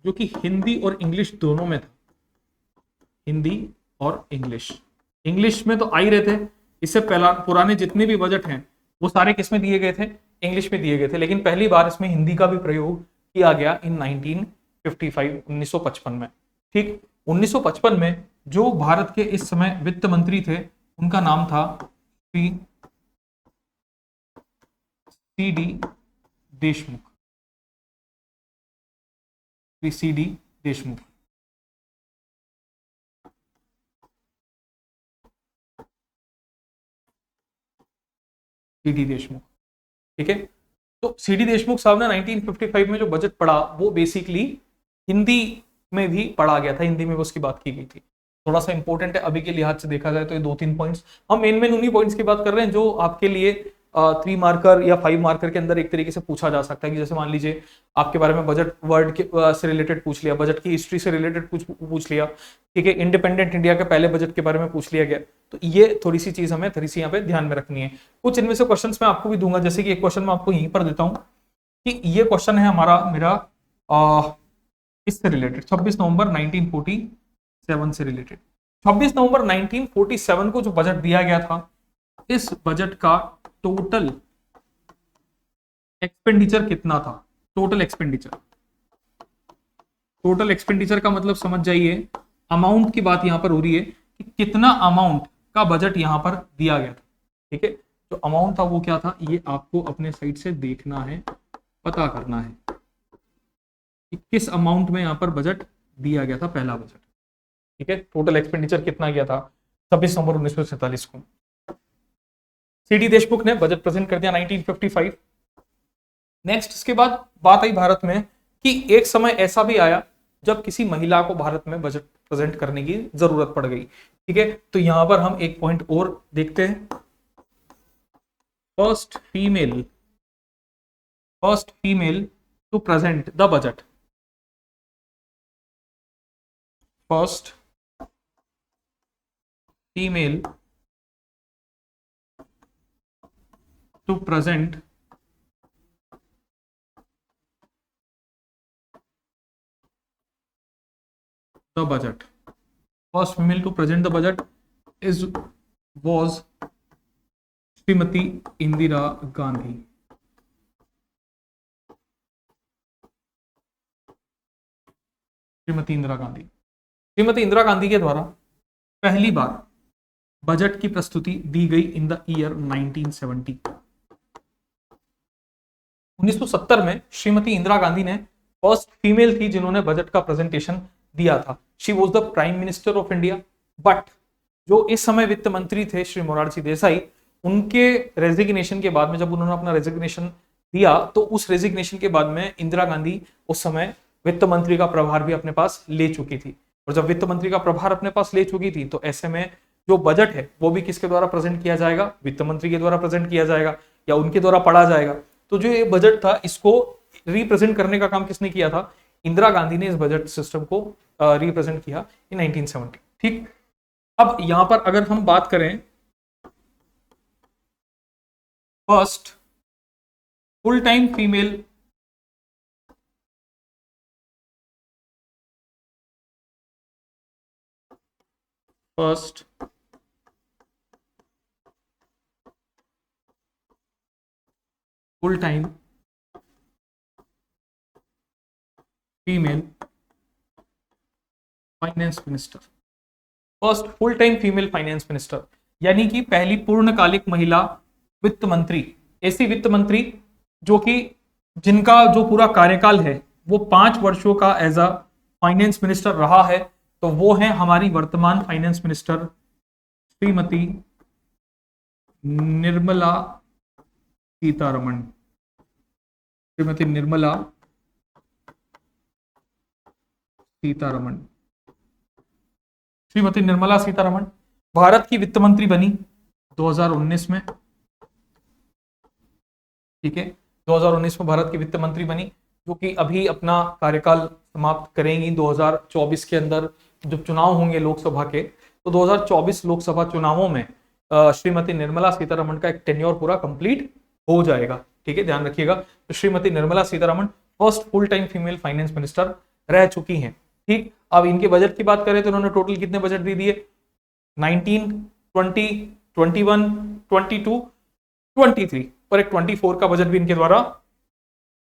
जो कि हिंदी और इंग्लिश दोनों में था। हिंदी और इंग्लिश, इंग्लिश में तो आ ही रहे थे, इससे पहला पुराने जितने भी बजट हैं वो सारे किस में दिए गए थे, इंग्लिश में दिए गए थे, लेकिन पहली बार इसमें हिंदी का भी प्रयोग किया गया इन 1955, 1955 में। ठीक, 1955 में जो भारत के इस समय वित्त मंत्री थे उनका नाम था Shri CD Deshmukh, Shri CD Deshmukh. CD Deshmukh, ठीक है। तो CD देशमुख साहब ने 1955 में जो बजट पढ़ा वो बेसिकली हिंदी में भी पढ़ा गया था, हिंदी में भी उसकी बात की गई थी। थोड़ा सा इंपॉर्टेंट है अभी के लिहाज से देखा जाए तो ये 2-3 पॉइंट्स, हम मेन मेन उन्हीं पॉइंट्स की बात कर रहे हैं जो आपके लिए 3 मार्कर या 5 मार्कर के अंदर एक तरीके से पूछा जा सकता है। कि जैसे मान लीजिए आपके बारे में बजट वर्ड के से रिलेटेड पूछ लिया, बजट की हिस्ट्री से रिलेटेड पूछ लिया, ठीक है, इंडिपेंडेंट इंडिया के पहले बजट के बारे में पूछ लिया गया। तो ये थोड़ी सी चीज हमें थोड़ी सी यहाँ पे ध्यान में रखनी है। कुछ इनमें से क्वेश्चन मैं आपको भी दूंगा, जैसे कि एक क्वेश्चन मैं आपको यहीं पर देता हूं कि ये क्वेश्चन है हमारा मेरा इससे रिलेटेड 26 नवंबर 1947 से रिलेटेड। 26 नवंबर 1947 को जो बजट दिया गया था, इस बजट का टोटल एक्सपेंडिचर कितना था, टोटल एक्सपेंडिचर, टोटल एक्सपेंडिचर का मतलब समझ जाइए, अमाउंट की बात यहां पर हो रही है कि कितना अमाउंट का बजट यहां पर दिया गया था। ठीक है, जो अमाउंट था वो क्या था, ये आपको अपने साइड से देखना है, पता करना है कि किस अमाउंट में यहां पर बजट दिया गया था, पहला बजट। ठीक है, टोटल एक्सपेंडिचर कितना गया था 26 नवंबर 1947 को। CD देशमुख ने बजट प्रेजेंट कर दिया 1955। नेक्स्ट इसके बाद बात आई भारत में कि एक समय ऐसा भी आया जब किसी महिला को भारत में बजट प्रेजेंट करने की जरूरत पड़ गई। ठीक है, तो यहां पर हम एक पॉइंट और देखते हैं, first female to present the budget, first female to present the budget, first female to present the budget is was Shrimati Indira Gandhi. Shrimati Indira Gandhi, Shrimati Indira Gandhi के द्वारा पहली बार बजट की प्रस्तुति दी गई इन द ईयर 1970। 1970 में श्रीमती इंदिरा गांधी ने फर्स्ट फीमेल थी जिन्होंने बजट का प्रेजेंटेशन दिया था। She was the prime minister of India, but जो इस समय वित्त मंत्री थे श्री मोरारजी देसाई, उनके रेजिग्नेशन के बाद में, जब उन्होंने अपना रेजिग्नेशन दिया तो उस रेजिग्नेशन के बाद में इंदिरा गांधी उस समय वित्त मंत्री का प्रभार भी अपने पास ले चुकी थी। और जब वित्त मंत्री का प्रभार अपने पास ले चुकी थी तो ऐसे में जो बजट है वो भी किसके द्वारा प्रेजेंट किया जाएगा, वित्त मंत्री के द्वारा प्रेजेंट किया जाएगा या उनके द्वारा पढ़ा जाएगा। तो जो ये बजट था इसको रिप्रेजेंट करने का काम किसने किया था, इंदिरा गांधी ने इस बजट सिस्टम को रिप्रेजेंट किया इन 1970। ठीक, अब यहां पर अगर हम बात करें first full time female first full time female finance minister. First full time female finance minister, यानी कि पहली पूर्णकालिक महिला वित्त मंत्री। ऐसी वित्त मंत्री जो कि जिनका जो पूरा कार्यकाल है वो 5 वर्षों का एज अ फाइनेंस मिनिस्टर रहा है, तो वो है हमारी वर्तमान फाइनेंस मिनिस्टर श्रीमती निर्मला सीतारमण। श्रीमती निर्मला सीतारमण। श्रीमती निर्मला सीतारमण भारत की वित्त मंत्री बनी 2019 में। ठीक है, 2019 में भारत की वित्त मंत्री बनी, जो कि अभी अपना कार्यकाल समाप्त करेंगी 2024 के अंदर। जब चुनाव होंगे लोकसभा के, तो 2024 लोकसभा चुनावों में श्रीमती निर्मला सीतारमण का एक टेन्योर पूरा कंप्लीट हो जाएगा। ठीक है, ध्यान रखिएगा। तो Shrimati Nirmala Sitharaman first full time female finance minister रह चुकी हैं। ठीक, अब इनके बजट की बात करें तो उन्होंने टोटल कितने बजट दे दिए? 19, 20, 21, 22, 23 पर एक 24 का बजट भी इनके द्वारा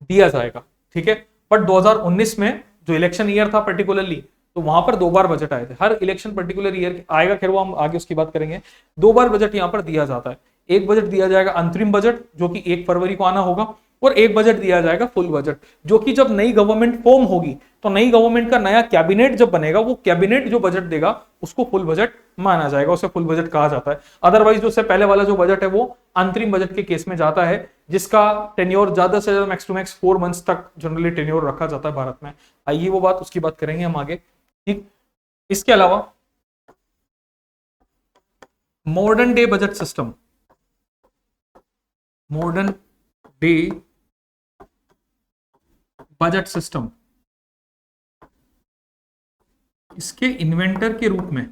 दिया जाएगा। ठीक है, बट 2019 में जो इलेक्शन ईयर था पर्टिकुलरली, तो वहां पर 2 बार बजट आए थे। हर इलेक्शन पर्टिकुलर ईयर आएगा, खैर वो हम आगे उसकी बात करेंगे। 2 बार बजट यहां पर दिया जाता है। एक बजट दिया जाएगा अंतरिम बजट, जो कि 1 फरवरी को आना होगा, और एक बजट दिया जाएगा फुल बजट, जो कि जब नई गवर्नमेंट फॉर्म होगी, तो नई गवर्नमेंट का नया कैबिनेट जब बनेगा, वो कैबिनेट जो बजट देगा उसको फुल बजट माना जाएगा, उसे फुल बजट कहा जाता है। अदरवाइज जो से पहले वाला जो बजट है वो अंतरिम बजट के केस में जाता है, जिसका टेन्योर ज्यादा से ज्यादा मैक्स टू मैक्स 4 मंथ्स तक जनरली टेन्योर रखा जाता है भारत में। आइए वो बात उसकी बात करेंगे हम आगे। ठीक, इसके अलावा modern day budget system, modern day budget system, इसके इन्वेंटर के रूप में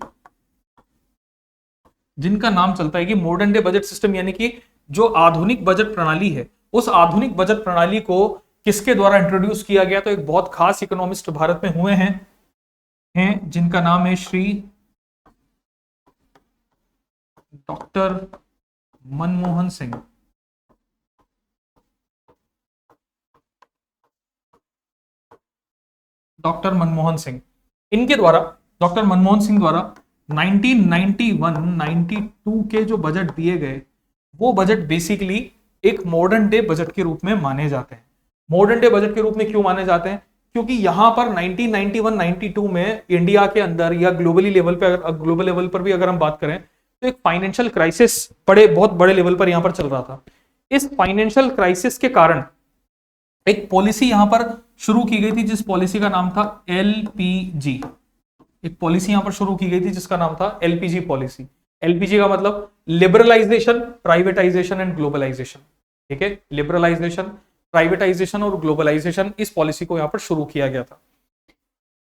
जिनका नाम चलता है कि मॉडर्न डे बजट सिस्टम, यानी कि जो आधुनिक बजट प्रणाली है, उस आधुनिक बजट प्रणाली को किसके द्वारा इंट्रोड्यूस किया गया? तो एक बहुत खास इकोनॉमिस्ट भारत में हुए हैं जिनका नाम है श्री डॉक्टर मनमोहन सिंह। डॉक्टर मनमोहन सिंह, इनके द्वारा, डॉक्टर मनमोहन सिंह द्वारा 1991-92 के जो बजट दिए गए, वो बजट बेसिकली एक मॉडर्न डे बजट के रूप में माने जाते हैं। मॉडर्न डे बजट के रूप में क्यों माने जाते हैं? क्योंकि यहां पर 1991-92 में इंडिया के अंदर या ग्लोबली लेवल पे, ग्लोबल लेवल पर भी अगर हम बात करें, तो एक फाइनेंशियल क्राइसिस बहुत बड़े लेवल पर यहां पर चल रहा था। इस फाइनेंशियल क्राइसिस के कारण एक पॉलिसी यहां पर शुरू की गई थी, जिस पॉलिसी का नाम था एलपीजी। एक पॉलिसी यहां पर शुरू की गई थी जिसका नाम था एलपीजी पॉलिसी। एलपीजी का मतलब लिबरलाइजेशन, प्राइवेटाइजेशन एंड ग्लोबलाइजेशन। ठीक है, लिबरलाइजेशन, प्राइवेटाइजेशन और ग्लोबलाइजेशन, इस पॉलिसी को यहां पर शुरू किया गया था।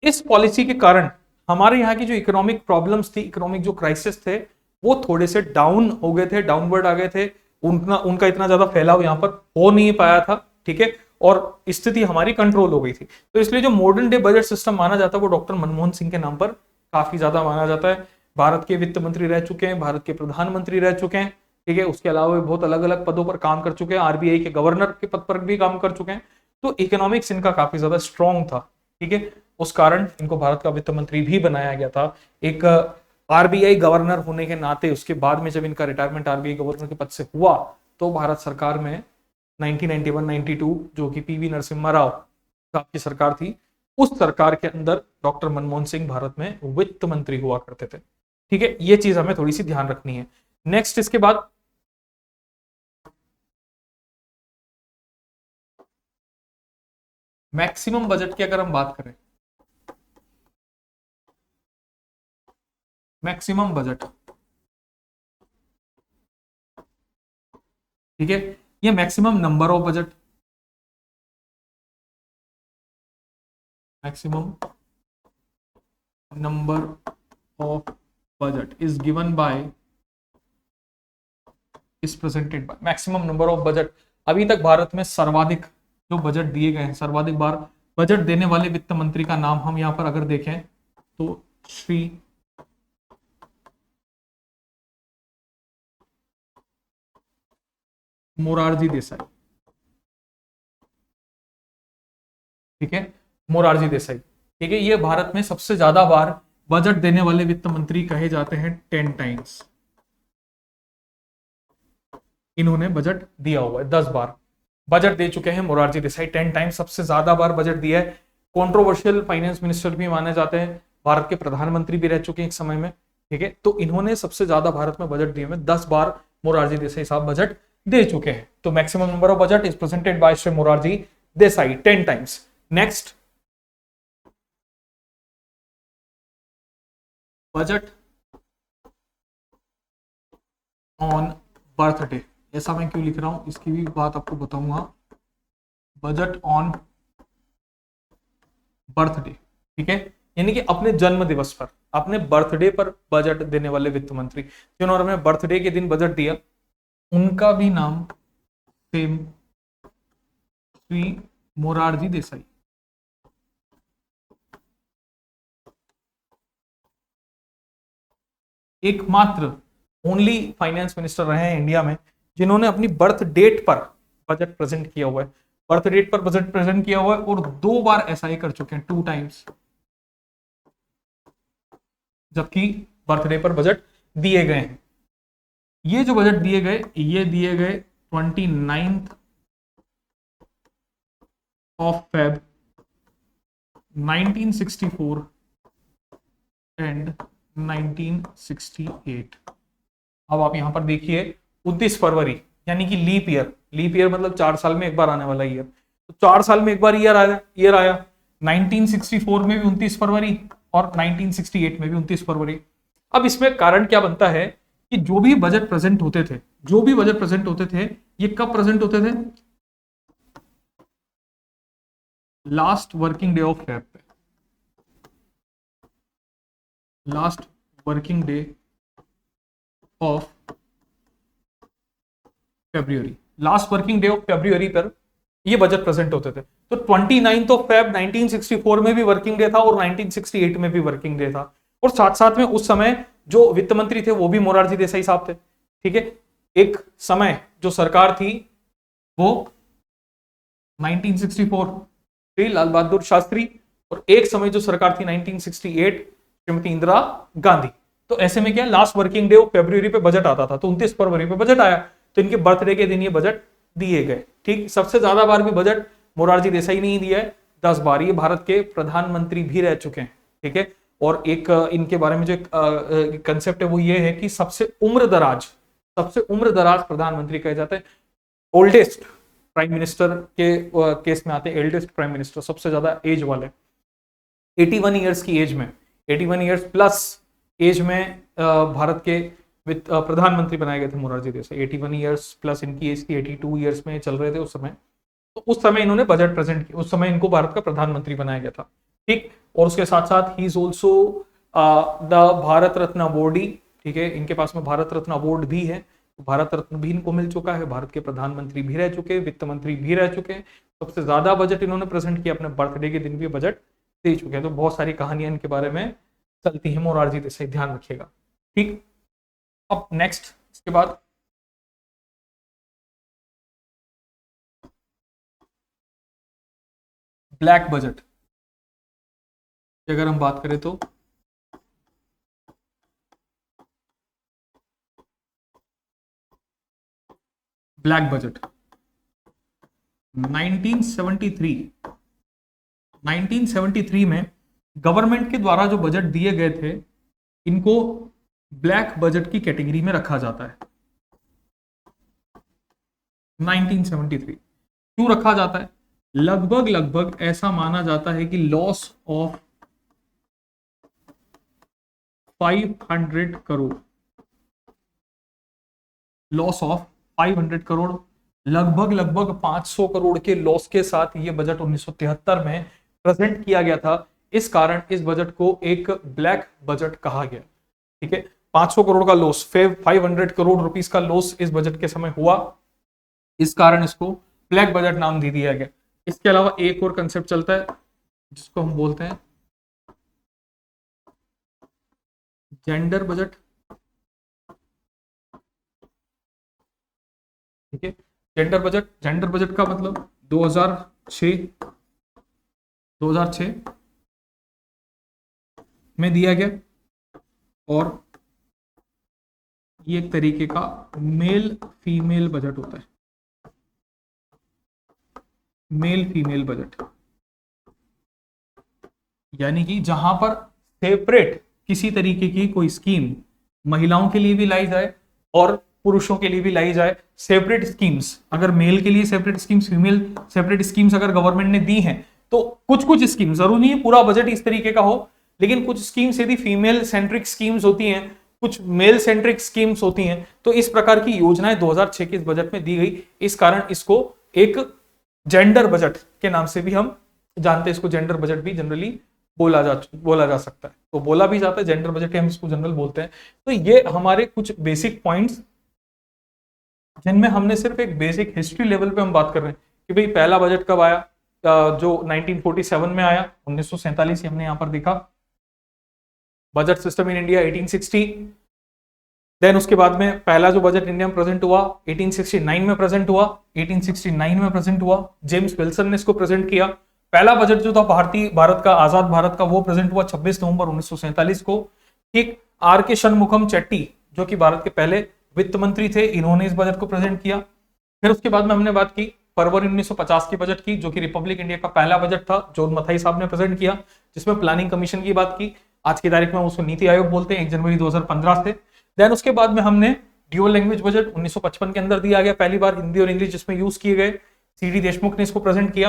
इस पॉलिसी के कारण हमारे यहाँ की जो इकोनॉमिक प्रॉब्लम्स थी, इकोनॉमिक जो क्राइसिस थे, वो थोड़े से डाउन हो गए थे, डाउनवर्ड आ गए थे। उनका इतना ज्यादा फैलाव यहाँ पर हो नहीं पाया था। ठीक है, और स्थिति हमारी कंट्रोल हो गई थी। तो इसलिए जो मॉडर्न डे बजट सिस्टम माना जाता है वो डॉक्टर मनमोहन सिंह के नाम पर काफी ज्यादा माना जाता है। भारत के वित्त मंत्री रह चुके हैं, भारत के प्रधानमंत्री रह चुके हैं। ठीक है, उसके अलावा भी बहुत अलग अलग पदों पर काम कर चुके हैं, आरबीआई के गवर्नर के पद पर भी काम कर चुके हैं। तो इकोनॉमिक्स इनका काफी ज्यादा स्ट्रॉन्ग था। ठीक है, उस कारण इनको भारत का वित्त मंत्री भी बनाया गया था। एक आरबीआई गवर्नर होने के नाते उसके बाद में जब इनका रिटायरमेंट आरबीआई गवर्नर के पद से हुआ, तो भारत सरकार में 1991-92 जो कि पीवी नरसिम्हा राव साहब की सरकार थी, उस सरकार के अंदर डॉक्टर मनमोहन सिंह भारत में वित्त मंत्री हुआ करते थे। ठीक है, ये चीज हमें थोड़ी सी ध्यान रखनी है। नेक्स्ट, इसके बाद मैक्सिमम बजट की अगर हम बात करें, मैक्सिमम बजट, ठीक है, ये maximum number of budget, maximum number of budget is given by, is presented by maximum number of budget. अभी तक भारत में सर्वाधिक जो बजट दिए गए हैं, सर्वाधिक बार बजट देने वाले वित्त मंत्री का नाम हम यहां पर अगर देखें तो श्री मोरारजी देसाई। ठीक है, मोरारजी देसाई। ठीक है, ये भारत में सबसे ज्यादा बार बजट देने वाले वित्त मंत्री कहे जाते हैं, 10 टाइम्स इन्होंने बजट दिया हुआ है, 10 बार बजट दे चुके हैं मोरारजी देसाई, 10 टाइम्स सबसे ज्यादा बार बजट दिया है। कंट्रोवर्शियल फाइनेंस मिनिस्टर भी माने जाते हैं, भारत के प्रधानमंत्री भी रह चुके हैं एक समय में। ठीक है, तो इन्होंने सबसे ज्यादा भारत में बजट दिए हुए, 10 बार मोरारजी देसाई साहब बजट दे चुके हैं। तो maximum number of budget is presented by Shri Morarji Desai, 10 times. Next, budget on birthday. ऐसा मैं क्यों लिख रहा हूं, इसकी भी बात आपको बताऊंगा। बजट ऑन बर्थडे, ठीक है, यानी कि अपने जन्म दिवस पर, अपने बर्थडे पर बजट देने वाले वित्त मंत्री जिन्होंने अपने बर्थडे के दिन बजट दिया, उनका भी नाम सेम, श्री मोरारजी देसाई। एकमात्र ओनली फाइनेंस मिनिस्टर रहे हैं इंडिया में जिन्होंने अपनी बर्थ डेट पर बजट प्रेजेंट किया हुआ है, बर्थ डेट पर बजट प्रेजेंट किया हुआ है, और 2 बार ऐसा ही कर चुके हैं, 2 टाइम्स, जबकि बर्थडे पर बजट दिए गए हैं। ये जो बजट दिए गए, ये दिए गए 29 ऑफ फेब 1964 एंड 1968। अब आप यहां पर देखिए 29 फरवरी, यानी कि लीप ईयर, लीप ईयर मतलब 4 साल में एक बार आने वाला ईयर, तो 4 साल में एक बार ईयर आया 1964 में भी 29 फरवरी और 1968 में भी 29 फरवरी। अब इसमें कारण क्या बनता है कि जो भी बजट प्रेजेंट होते थे, जो भी बजट प्रेजेंट होते थे, ये कब प्रेजेंट होते थे, last working day of Feb पे, last working day of February, last working day of February पर ये बजट प्रेजेंट होते थे। तो 29 ऑफ फेब 1964 में भी वर्किंग डे था और 1968 में भी वर्किंग डे था, और साथ साथ में उस समय जो वित्त मंत्री थे वो भी मोरारजी देसाई साहब थे। ठीक है, एक समय जो सरकार थी वो 1964 श्री लाल बहादुर शास्त्री, और एक समय जो सरकार थी 1968 श्रीमती इंदिरा गांधी। तो ऐसे में क्या, लास्ट वर्किंग डे फरवरी पे बजट आता था, तो 29 फरवरी पे बजट आया, तो इनके बर्थडे के दिन ये बजट दिए गए। ठीक, सबसे ज्यादा बार भी बजट मोरारजी देसाई ने ही दिया है, 10 बार। ये भारत के प्रधानमंत्री भी रह चुके हैं। ठीक है, और एक इनके बारे में जो कंसेप्ट है वो ये है कि सबसे उम्र दराज प्रधानमंत्री कहे जाते हैं। ओल्डेस्ट प्राइम मिनिस्टर के केस में आते हैं, एल्डेस्ट प्राइम मिनिस्टर, सबसे ज्यादा एज वाले, 81 ईयर्स की एज में, 81 ईयर्स प्लस एज में भारत के प्रधानमंत्री बनाए गए थे मोरारजी देसाई। 81 ईयर्स प्लस इनकी एज थी, 82 ईयर्स में चल रहे थे उस समय। तो उस समय इन्होंने बजट प्रेजेंट किया, उस समय इनको भारत का प्रधानमंत्री बनाया गया था। ठीक, और उसके साथ साथ he is also the Bharat Ratna awardee. ठीक है, इनके पास में भारत रत्न अवार्ड भी है, भारत रत्न भी इनको मिल चुका है, भारत के प्रधानमंत्री भी रह चुके हैं, वित्त मंत्री भी रह चुके हैं, सबसे ज्यादा बजट इन्होंने प्रेजेंट किया, अपने बर्थडे के दिन भी बजट दे चुके हैं। तो बहुत सारी कहानियां इनके बारे में चलती है मोरारजी देसाई, ध्यान रखिएगा। ठीक, अब नेक्स्ट इसके बाद ब्लैक बजट की अगर हम बात करें तो ब्लैक बजट 1973 में गवर्नमेंट के द्वारा जो बजट दिए गए थे, इनको ब्लैक बजट की कैटेगरी में रखा जाता है। 1973 क्यों रखा जाता है, लगभग ऐसा माना जाता है कि loss of 500 crore, loss of 500 crore, लगभग 500 करोड़ के लॉस के साथ ये बजट 1973 में प्रेजेंट किया गया था। इस कारण इस बजट को एक ब्लैक बजट कहा गया। ठीक है, 500 करोड़ का लॉस, 500 करोड़ रुपीस का लॉस इस बजट के समय हुआ, इस कारण इसको ब्लैक बजट नाम दे दिया गया। इसके अलावा एक और कंसेप्ट चलता है जिसको हम बोलते हैं जेंडर बजट। ठीक है, जेंडर बजट का मतलब 2006 2006 में दिया गया, और ये एक तरीके का मेल फीमेल बजट होता है, मेल फीमेल बजट, यानी कि जहां पर सेपरेट किसी तरीके की कोई स्कीम महिलाओं के लिए भी लाई जाए और पुरुषों के लिए भी लाई जाए। सेपरेट स्कीम्स, अगर मेल के लिए separate schemes, female separate schemes अगर गवर्नमेंट ने दी हैं, तो कुछ कुछ स्कीम्स, जरूरी नहीं है पूरा बजट इस तरीके का हो, लेकिन कुछ स्कीम्स यदि फीमेल सेंट्रिक स्कीम्स होती हैं, कुछ मेल सेंट्रिक स्कीम्स होती हैं, तो इस प्रकार की योजनाएं 2006 के इस बजट में दी गई। इस कारण इसको एक जेंडर बजट के नाम से भी हम जानते हैं, इसको जेंडर बजट भी जनरली बोला जा सकता है, तो बोला भी जाता है जेंडर बजट, हम इसको जनरल बोलते हैं। तो ये हमारे कुछ बेसिक पॉइंट्स, जिनमें हमने सिर्फ एक बेसिक हिस्ट्री लेवल पे हम बात कर रहे हैं कि भाई पहला बजट कब आया, जो 1947 में आया, 1947 हमने यहां पर देखा। Budget system in India 1860, then उसके बाद में पहला जो बजट इंडिया में प्रेजेंट हुआ 1869 में प्रेजेंट हुआ, 1869 में प्रेजेंट हुआ, जेम्स विल्सन ने इसको प्रेजेंट किया। पहला बजट जो था भारत का, आजाद भारत का, वो प्रेजेंट हुआ 26 नवंबर 1947 को। ठीक, आर के शनमुखम चेट्टी जो कि भारत के पहले वित्त मंत्री थे, इन्होंने इस बजट को प्रेजेंट किया। फिर उसके बाद में हमने बात की फरवरी 1950 के बजट की, जो कि रिपब्लिक इंडिया का पहला बजट था, जॉन मथाई साहब ने प्रेजेंट किया, जिसमें प्लानिंग कमीशन की बात की। आज की तारीख में उसको नीति आयोग बोलते हैं, 1 जनवरी 2015 से। देन उसके बाद में हमने ड्यूअल लैंग्वेज बजट 1955 के अंदर दिया गया, पहली बार हिंदी और इंग्लिश जिसमें यूज किए गए, सीडी देशमुख ने इसको प्रेजेंट किया।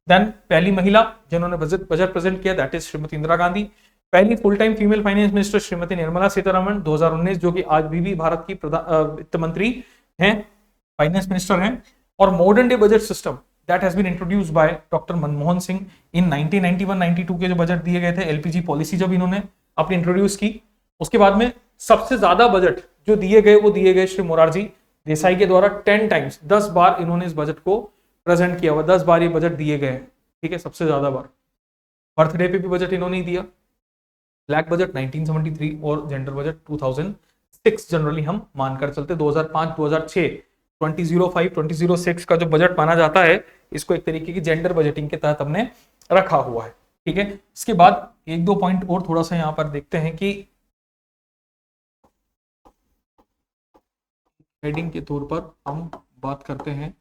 देन पहली महिला जिन्होंने बजट प्रेजेंट किया, दैट इज श्रीमती इंदिरा गांधी। पहली full time female finance minister Shrimati Nirmala Sitharaman 2019, जो कि आज भी भारत की वित्त मंत्री हैं, फाइनेंस मिनिस्टर हैं। और modern day budget system that has been introduced by Doctor Manmohan Singh in 1991-92 के जो बजट दिए गए थे, एलपीजी पॉलिसी जब इन्होंने अपनी इंट्रोड्यूस की। उसके बाद में सबसे ज्यादा बजट जो दिए गए, वो दिए गए श्री मोरारजी देसाई के द्वारा 10 टाइम्स, 10 बार इन्होंने इस बजट को प्रेजेंट किया हुआ, 10 बार ये बजट दिए गए हैं। ठीक है, सबसे ज्यादा बार। बर्थडे पे भी बजट इन्होंने ही दिया। ब्लैक बजट 1973 और जेंडर बजट 2006 जनरली हम मानकर चलते। 2005 2006 2005 2006 का जो बजट माना जाता है, इसको एक तरीके की जेंडर बजटिंग के तहत हमने रखा हुआ है। ठीक है, इसके बाद एक दो पॉइंट और थोड़ा सा यहां पर देखते हैं कि हेडिंग के तौर पर हम बात करते हैं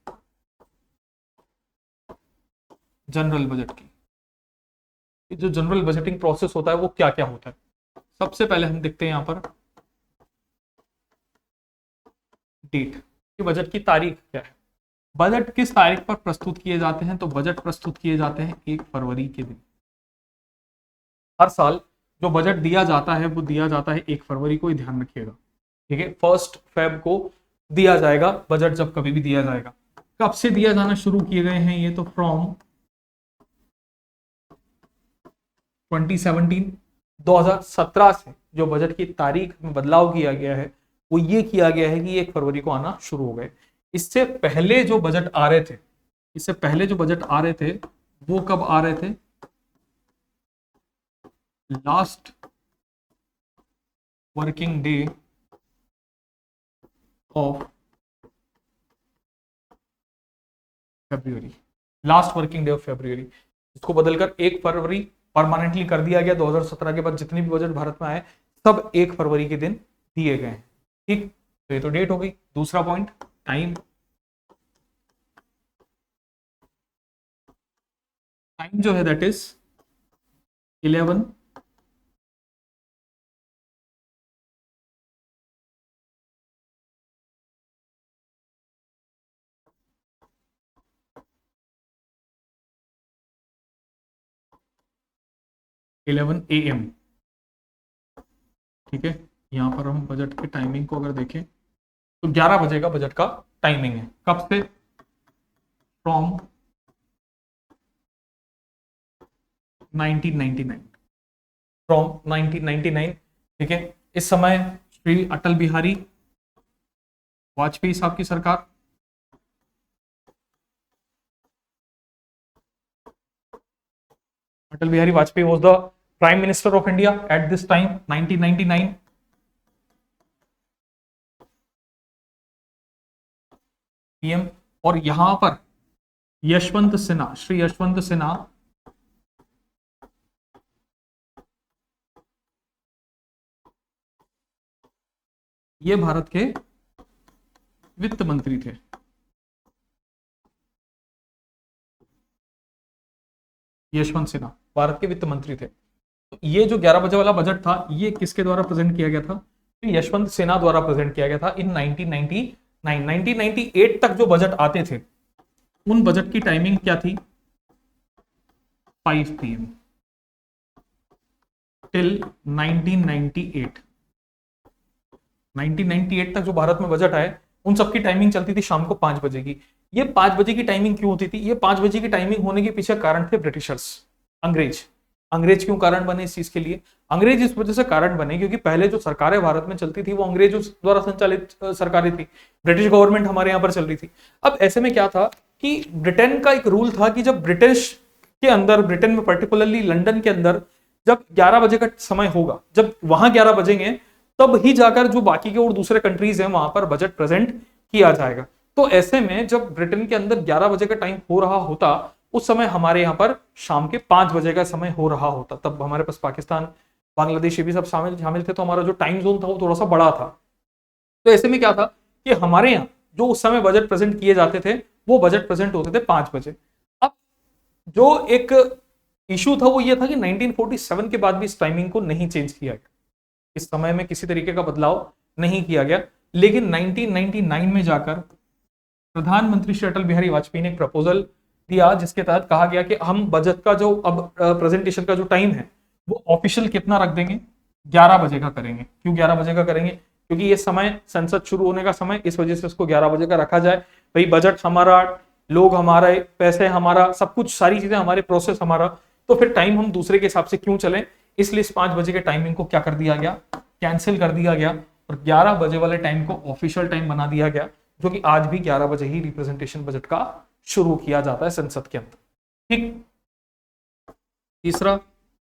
जनरल बजट की। जो जनरल बजटिंग प्रोसेस होता है वो क्या क्या होता है, सबसे पहले हम देखते हैं यहां पर डेट कि बजट की तारीख क्या है। बजट किस तारीख पर प्रस्तुत किए जाते हैं, तो बजट प्रस्तुत किए जाते हैं 1 फरवरी के दिन। हर साल जो बजट दिया जाता है वो दिया जाता है 1 फरवरी को, ध्यान रखिएगा। ठीक है, 1 फेब को दिया जाएगा बजट, जब कभी भी दिया जाएगा। कब से दिया जाना शुरू किए गए हैं ये, तो फ्रॉम 2017 से जो बजट की तारीख में बदलाव किया गया है, वो ये किया गया है कि 1 फरवरी को आना शुरू हो गए। इससे पहले जो बजट आ रहे थे, इससे पहले जो बजट आ रहे थे वो कब आ रहे थे, last working day of February, last working day of February. इसको बदलकर 1 फरवरी परमानेंटली कर दिया गया। 2017 के बाद जितने भी बजट भारत में आए सब 1 फरवरी के दिन दिए गए हैं। ठीक, तो ये तो डेट हो गई। दूसरा पॉइंट, टाइम। टाइम जो है दैट इज 11 AM। ठीक है, यहां पर हम बजट के टाइमिंग को अगर देखें तो 11 बजे का बजट का टाइमिंग है। कब से, फ्रॉम 1999, फ्रॉम 1999। ठीक है, इस समय श्री अटल बिहारी वाजपेयी साहब की सरकार, Atal Bihari Vajpayee was the prime minister of India at this time 1999। PM, और यहां पर यशवंत सिन्हा, श्री यशवंत सिन्हा ये भारत के वित्त मंत्री थे। यशवंत सिन्हा भारत के वित्त मंत्री थे। तो ये जो 11 बजे वाला बजट था, ये किसके द्वारा प्रेजेंट किया गया था? तो यशवंत सिन्हा द्वारा प्रेजेंट किया गया था इन 1999। 1998 तक जो बजट आते थे, उन बजट की टाइमिंग क्या थी? 5 PM टिल 1998। 1998 तक जो भारत में बजट आए, उन सबकी टाइमिंग चलती थी शाम को 5 बजे की। ये 5 बजे की टाइमिंग क्यों होती थी? ये 5 बजे की टाइमिंग होने के पीछे कारण थे ब्रिटिशर्स, अंग्रेज। अंग्रेज क्यों कारण बने इस चीज के लिए? अंग्रेज इस वजह से कारण बने क्योंकि पहले जो सरकारें भारत में चलती थी वो अंग्रेजों द्वारा संचालित सरकारें थी। ब्रिटिश गवर्नमेंट हमारे यहाँ पर चल रही थी। अब ऐसे में क्या था कि ब्रिटेन का एक रूल था कि जब ब्रिटिश के अंदर, ब्रिटेन में पर्टिकुलरली लंदन के अंदर, जब 11 बजे का समय होगा, जब वहां 11 बजेंगे, तब ही जाकर जो बाकी के और दूसरे कंट्रीज हैं वहां पर बजट प्रेजेंट किया जाएगा। तो ऐसे में जब ब्रिटेन के अंदर 11 बजे का टाइम हो रहा होता, उस समय हमारे यहाँ पर शाम के 5 बजे का समय हो रहा होता। तब हमारे पास पाकिस्तान, बांग्लादेश ये भी सब शामिल थे, तो हमारा जो टाइम जोन था वो थोड़ा सा बड़ा था। तो ऐसे में क्या था कि हमारे यहाँ जो उस समय बजट प्रेजेंट किए जाते थे, वो बजट प्रेजेंट होते थे 5 बजे। अब जो एक इशू था वो ये था कि 1947 के बाद भी इस टाइमिंग को नहीं चेंज किया गया, इस समय में किसी तरीके का बदलाव नहीं किया गया। लेकिन 1999 में जाकर प्रधानमंत्री श्री अटल बिहारी वाजपेयी ने एक प्रपोजल दिया, जिसके तहत कहा गया कि हम बजट का जो अब प्रेजेंटेशन का जो टाइम है वो ऑफिशियल कितना रख देंगे? 11 बजे का करेंगे। क्यों 11 बजे का करेंगे? क्योंकि ये समय संसद शुरू होने का समय, इस वजह से उसको 11 बजे का रखा जाए। भाई बजट हमारा, लोग हमारे, पैसे हमारा, सब कुछ, सारी चीजें हमारे, प्रोसेस हमारा, तो फिर टाइम हम दूसरे के हिसाब से क्यों चलें? इसलिए इस 5 बजे के टाइमिंग को क्या कर दिया गया? कैंसिल कर दिया गया और 11 बजे वाले टाइम को ऑफिशियल टाइम बना दिया गया, जो कि आज भी 11 बजे ही रिप्रेजेंटेशन बजट का शुरू किया जाता है संसद के अंदर। ठीक। तीसरा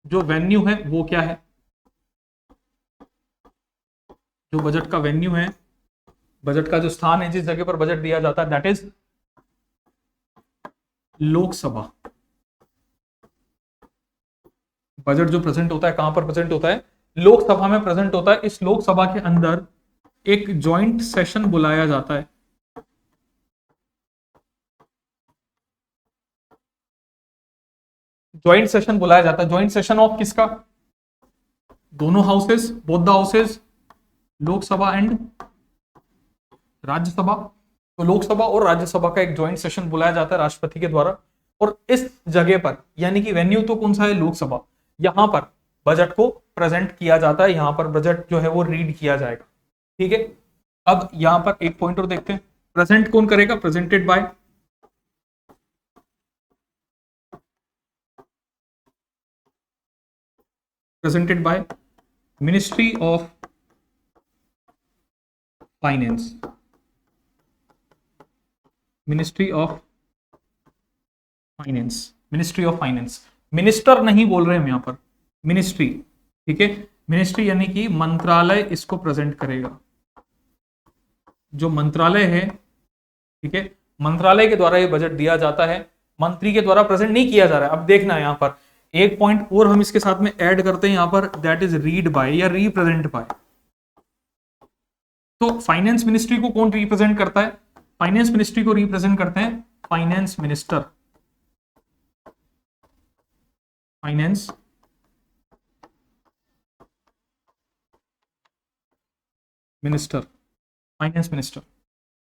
जो वेन्यू है वो क्या है? जो बजट का वेन्यू है, बजट का जो स्थान है, जिस जगह पर बजट दिया जाता है, दैट इज लोकसभा। बजट जो प्रेजेंट होता है कहां पर प्रेजेंट होता है? लोकसभा में प्रेजेंट होता है। इस लोकसभा के अंदर एक ज्वाइंट सेशन बुलाया जाता है। ज्वाइंट सेशन बुलाया जाता है। ज्वाइंट सेशन ऑफ किसका? दोनों houses, both the houses, Lok Sabha and Rajya Sabha. तो लोकसभा और राज्यसभा का एक ज्वाइंट सेशन बुलाया जाता है राष्ट्रपति के द्वारा, और इस जगह पर, यानी कि वेन्यू तो कौन सा है? लोकसभा। यहां पर बजट को प्रेजेंट किया जाता है, यहां पर बजट जो है वो रीड किया जाएगा। ठीक है। अब यहां पर एक पॉइंट और देखते हैं, प्रेजेंट कौन करेगा? Presented by ministry of finance. Ministry of finance, ministry of finance. Minister नहीं बोल रहे हम यहां पर, मिनिस्ट्री। ठीक है। मिनिस्ट्री यानी कि मंत्रालय इसको प्रेजेंट करेगा। जो मंत्रालय है, ठीक है, मंत्रालय के द्वारा ये बजट दिया जाता है, मंत्री के द्वारा प्रेजेंट नहीं किया जा रहा है। अब देखना यहां पर एक पॉइंट और हम इसके साथ में ऐड करते हैं यहां पर, दैट इज रीड बाय या रिप्रेजेंट बाय। तो फाइनेंस मिनिस्ट्री को कौन रिप्रेजेंट करता है? फाइनेंस मिनिस्ट्री को रिप्रेजेंट करते हैं finance minister. Finance minister, finance minister.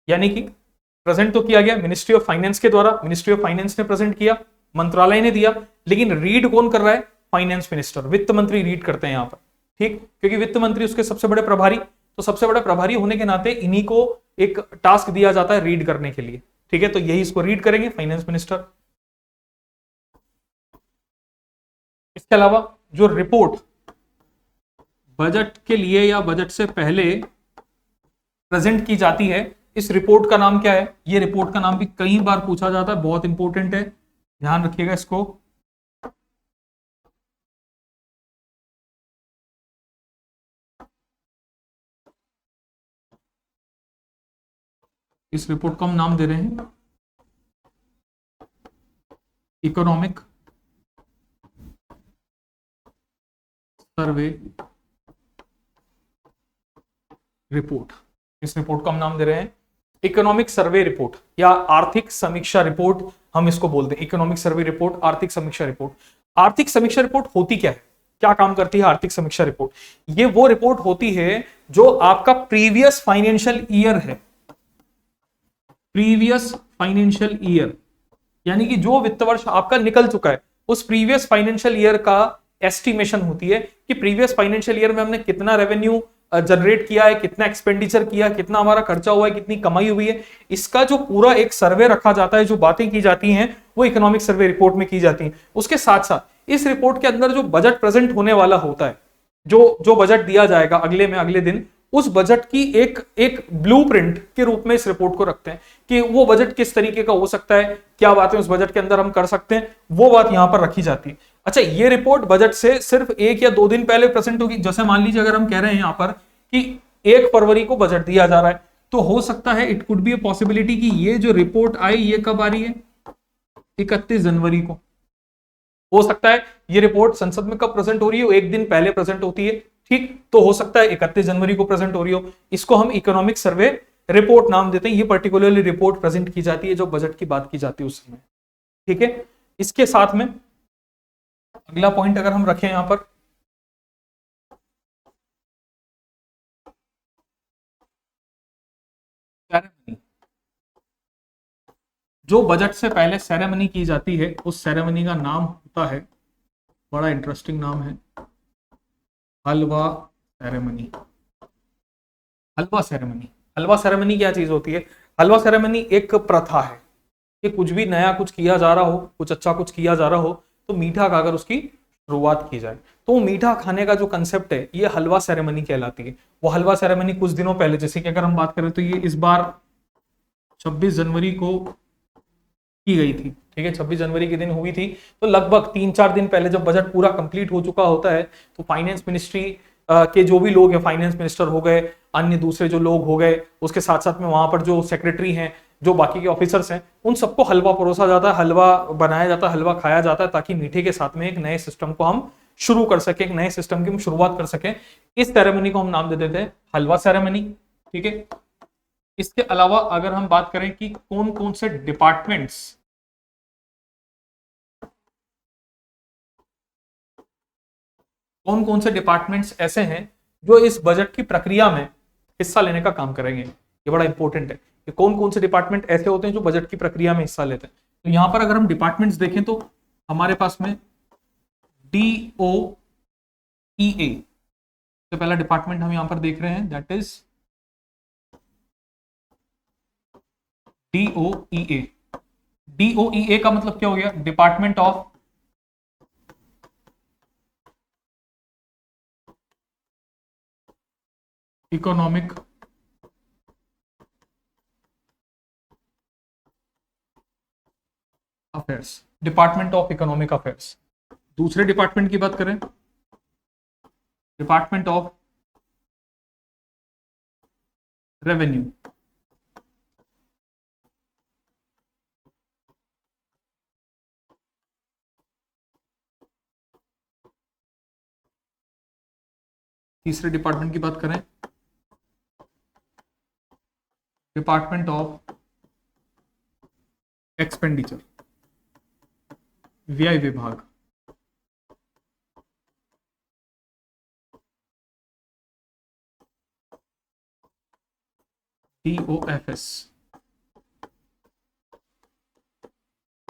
यानी कि प्रेजेंट तो किया गया मिनिस्ट्री ऑफ फाइनेंस के द्वारा, मिनिस्ट्री ऑफ फाइनेंस ने प्रेजेंट किया, मंत्रालय ने दिया, लेकिन रीड कौन कर रहा है? फाइनेंस मिनिस्टर, वित्त मंत्री रीड करते हैं यहां पर। ठीक, क्योंकि वित्त मंत्री उसके सबसे बड़े प्रभारी, तो सबसे बड़े प्रभारी होने के नाते इन्हीं को एक टास्क दिया जाता है रीड करने के लिए। ठीक है, तो यही इसको रीड करेंगे, फाइनेंस मिनिस्टर। इसके अलावा जो रिपोर्ट बजट के लिए या बजट से पहले प्रेजेंट की जाती है, इस रिपोर्ट का नाम क्या है? ये रिपोर्ट का नाम भी कई बार पूछा जाता है, बहुत इंपॉर्टेंट है, ध्यान रखिएगा इसको। इस रिपोर्ट को हम नाम दे रहे हैं इकोनॉमिक सर्वे रिपोर्ट, इस रिपोर्ट को हम नाम दे रहे हैं इकोनॉमिक सर्वे रिपोर्ट या आर्थिक समीक्षा रिपोर्ट, हम इसको बोलते हैं इकोनॉमिक सर्वे रिपोर्ट, आर्थिक समीक्षा रिपोर्ट। आर्थिक समीक्षा रिपोर्ट होती क्या है, क्या काम करती है आर्थिक समीक्षा रिपोर्ट? ये वो रिपोर्ट होती है जो आपका प्रीवियस फाइनेंशियल ईयर है, प्रीवियस फाइनेंशियल ईयर, यानी कि जो वित्त वर्ष आपका निकल चुका है उस प्रीवियस फाइनेंशियल ईयर का एस्टिमेशन होती है कि प्रीवियस फाइनेंशियल ईयर में हमने कितना रेवेन्यू जनरेट किया है, कितना एक्सपेंडिचर किया, कितना हमारा खर्चा हुआ है, कितनी कमाई हुई है। इसका जो पूरा एक सर्वे रखा जाता है, जो बातें की जाती हैं वो इकोनॉमिक सर्वे रिपोर्ट में की जाती हैं। उसके साथ साथ इस रिपोर्ट के अंदर जो बजट प्रेजेंट होने वाला होता है, जो बजट दिया जाएगा अगले दिन, उस बजट की एक ब्लूप्रिंट के रूप में इस रिपोर्ट को रखते हैं कि वो बजट किस तरीके का हो सकता है, क्या बातें उस बजट के अंदर हम कर सकते हैं, वो बात यहां पर रखी जाती है। अच्छा, ये रिपोर्ट बजट से सिर्फ 1 या 2 दिन पहले प्रेजेंट होगी। जैसे मान लीजिए अगर हम कह रहे हैं यहां पर कि 1 फरवरी को बजट दिया जा रहा है, तो हो सकता है it could be a possibility कि ये जो रिपोर्ट आई ये कब आ रही है, 31 जनवरी को। हो सकता है ये रिपोर्ट संसद में कब प्रेजेंट हो रही है, 1 दिन पहले प्रेजेंट होती है, ठीक, तो हो सकता है 31 जनवरी को प्रेजेंट हो रही हो। इसको हम इकोनॉमिक सर्वे रिपोर्ट नाम देते हैं। ये पर्टिकुलरली रिपोर्ट प्रेजेंट की जाती है जो बजट की बात की जाती है उस समय, ठीक है। इसके साथ में अगला पॉइंट अगर हम रखें यहां पर, सेरेमनी, जो बजट से पहले सेरेमनी की जाती है उस सेरेमनी का नाम होता है, बड़ा इंटरेस्टिंग नाम है, हलवा सेरेमनी। हलवा सेरेमनी, हलवा सेरेमनी क्या चीज होती है? हलवा सेरेमनी एक प्रथा है कि कुछ भी नया कुछ किया जा रहा हो, कुछ अच्छा कुछ किया जा रहा हो, तो मीठा खाकर उसकी शुरुआत की जाए। तो मीठा खाने का जो कंसेप्ट है ये हलवा सेरेमनी कहलाती है। वो हलवा सेरेमनी कुछ दिनों पहले, जैसे कि अगर हम बात करें तो ये इस बार 26 जनवरी को की गई थी, ठीक है, 26 जनवरी के दिन हुई थी। तो लगभग 3-4 दिन पहले जब बजट पूरा कंप्लीट हो चुका होता है तो फाइनेंस मिनिस्ट्री के जो भी लोग हैं, फाइनेंस मिनिस्टर हो गए, अन्य दूसरे जो लोग हो गए, उसके साथ साथ में वहां पर जो सेक्रेटरी हैं, जो बाकी के ऑफिसर्स हैं, उन सबको हलवा परोसा जाता है, हलवा बनाया जाता है, हलवा खाया जाता है, ताकि मीठे के साथ में एक नए सिस्टम को हम शुरू कर सके, एक नए सिस्टम की हम शुरुआत कर सके। इस सेरेमनी को हम नाम दे देते हैं हलवा सेरेमनी, ठीक है। इसके अलावा अगर हम बात करें कि कौन कौन से डिपार्टमेंट्स ऐसे हैं जो इस बजट की प्रक्रिया में हिस्सा लेने का काम करेंगे, ये बड़ा इंपॉर्टेंट है कि कौन कौन से डिपार्टमेंट ऐसे होते हैं जो बजट की प्रक्रिया में हिस्सा लेते हैं। तो यहां पर अगर हम डिपार्टमेंट्स देखें तो हमारे पास में DOEA तो पहला डिपार्टमेंट हम यहां पर देख रहे हैं, दैट इज DOEA। DOEA का मतलब क्या हो गया? Department of economic affairs, department of economic affairs. दूसरे डिपार्टमेंट की बात करें, डिपार्टमेंट ऑफ रेवेन्यू। तीसरे डिपार्टमेंट की बात करें, डिपार्टमेंट ऑफ एक्सपेंडिचर, व्यय विभाग। DOFS,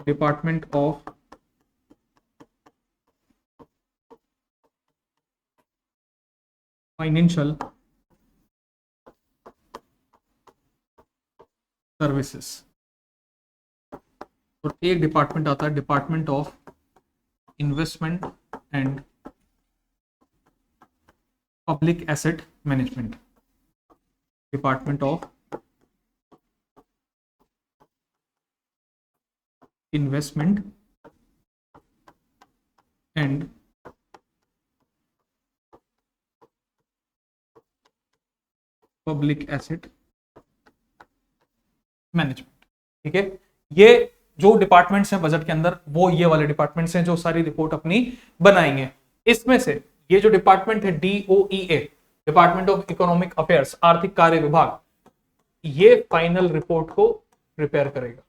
department of financial services. और एक डिपार्टमेंट आता है department of investment and public asset management, department of investment and public asset management, ठीक है। ये जो डिपार्टमेंट्स हैं बजट के अंदर, वो ये वाले डिपार्टमेंट्स हैं जो सारी रिपोर्ट अपनी बनाएंगे। इसमें से ये जो डिपार्टमेंट है DOEA, department of economic affairs, आर्थिक कार्य विभाग, ये फाइनल रिपोर्ट को प्रिपेयर करेगा।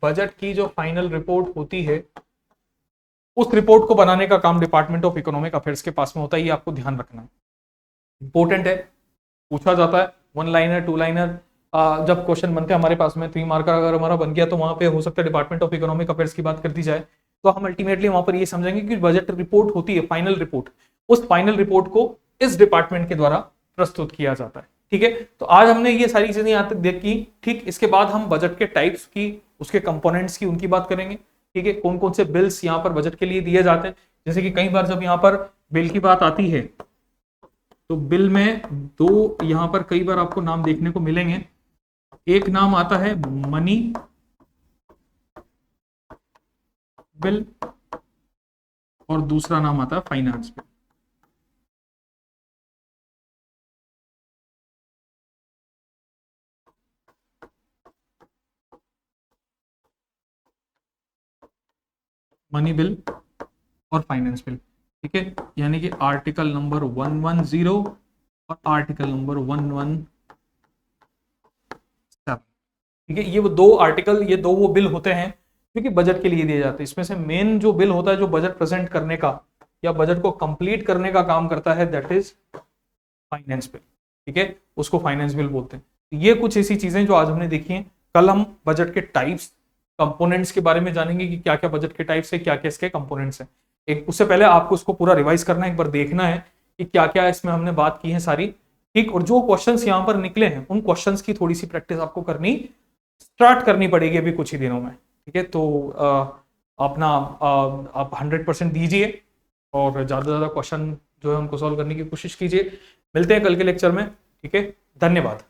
बजट की जो फाइनल रिपोर्ट होती है उस रिपोर्ट को बनाने का काम डिपार्टमेंट ऑफ इकोनॉमिक अफेयर्स के पास में होता है। ये आपको ध्यान रखना है, इंपॉर्टेंट है, पूछा जाता है। 1 लाइनर 2 लाइनर जब क्वेश्चन बनते हैं हमारे पास में 3 मार्कर अगर हमारा बन गया तो वहां पे हो सकता है डिपार्टमेंट ऑफ इकोनॉमिक अफेयर्स की बात कर दी जाए, तो हम अल्टीमेटली वहां पर ये समझेंगे कि बजट रिपोर्ट होती है फाइनल रिपोर्ट, उस फाइनल रिपोर्ट को इस डिपार्टमेंट के द्वारा प्रस्तुत किया जाता है। ठीक है, तो आज हमने ये सारी चीजें यहाँ तक देखी। ठीक, इसके बाद हम बजट के टाइप्स की, उसके कंपोनेंट्स की, उनकी बात करेंगे। ठीक है, कौन कौन से बिल्स यहाँ पर बजट के लिए दिए जाते हैं। जैसे कि कई बार जब यहाँ पर बिल की बात आती है तो बिल में दो यहाँ पर कई बार आपको नाम देखने को मिलेंगे। एक नाम आता है मनी बिल और दूसरा नाम आता है फाइनेंस बिल। मनी बिल और फाइनेंस बिल। ठीक है, यानी कि आर्टिकल नंबर 110 और आर्टिकल नंबर 117। ठीक है, ये वो दो आर्टिकल, ये दो वो बिल होते हैं जो कि बजट के लिए दिए जाते हैं। इसमें से मेन जो बिल होता है जो बजट प्रेजेंट करने का या बजट को कंप्लीट करने का काम करता है, दैट इज फाइनेंस बिल। ठीक है, उसको फाइनेंस बिल बोलते हैं। ये कुछ ऐसी चीजें जो आज हमने देखी हैं। कल हम बजट के टाइप्स, कंपोनेंट्स के बारे में जानेंगे कि क्या क्या बजट के टाइप्स है, क्या क्या इसके कंपोनेंट्स हैं। एक उससे पहले आपको उसको पूरा रिवाइज करना है, एक बार देखना है कि क्या क्या इसमें हमने बात की है सारी। ठीक, और जो क्वेश्चंस यहाँ पर निकले हैं उन क्वेश्चंस की थोड़ी सी प्रैक्टिस आपको करनी स्टार्ट करनी पड़ेगी अभी कुछ ही दिनों में। ठीक है, तो अपना आप 100% दीजिए और ज़्यादा से ज़्यादा क्वेश्चन जो है उनको सॉल्व करने की कोशिश कीजिए। मिलते हैं कल के लेक्चर में। ठीक है, धन्यवाद।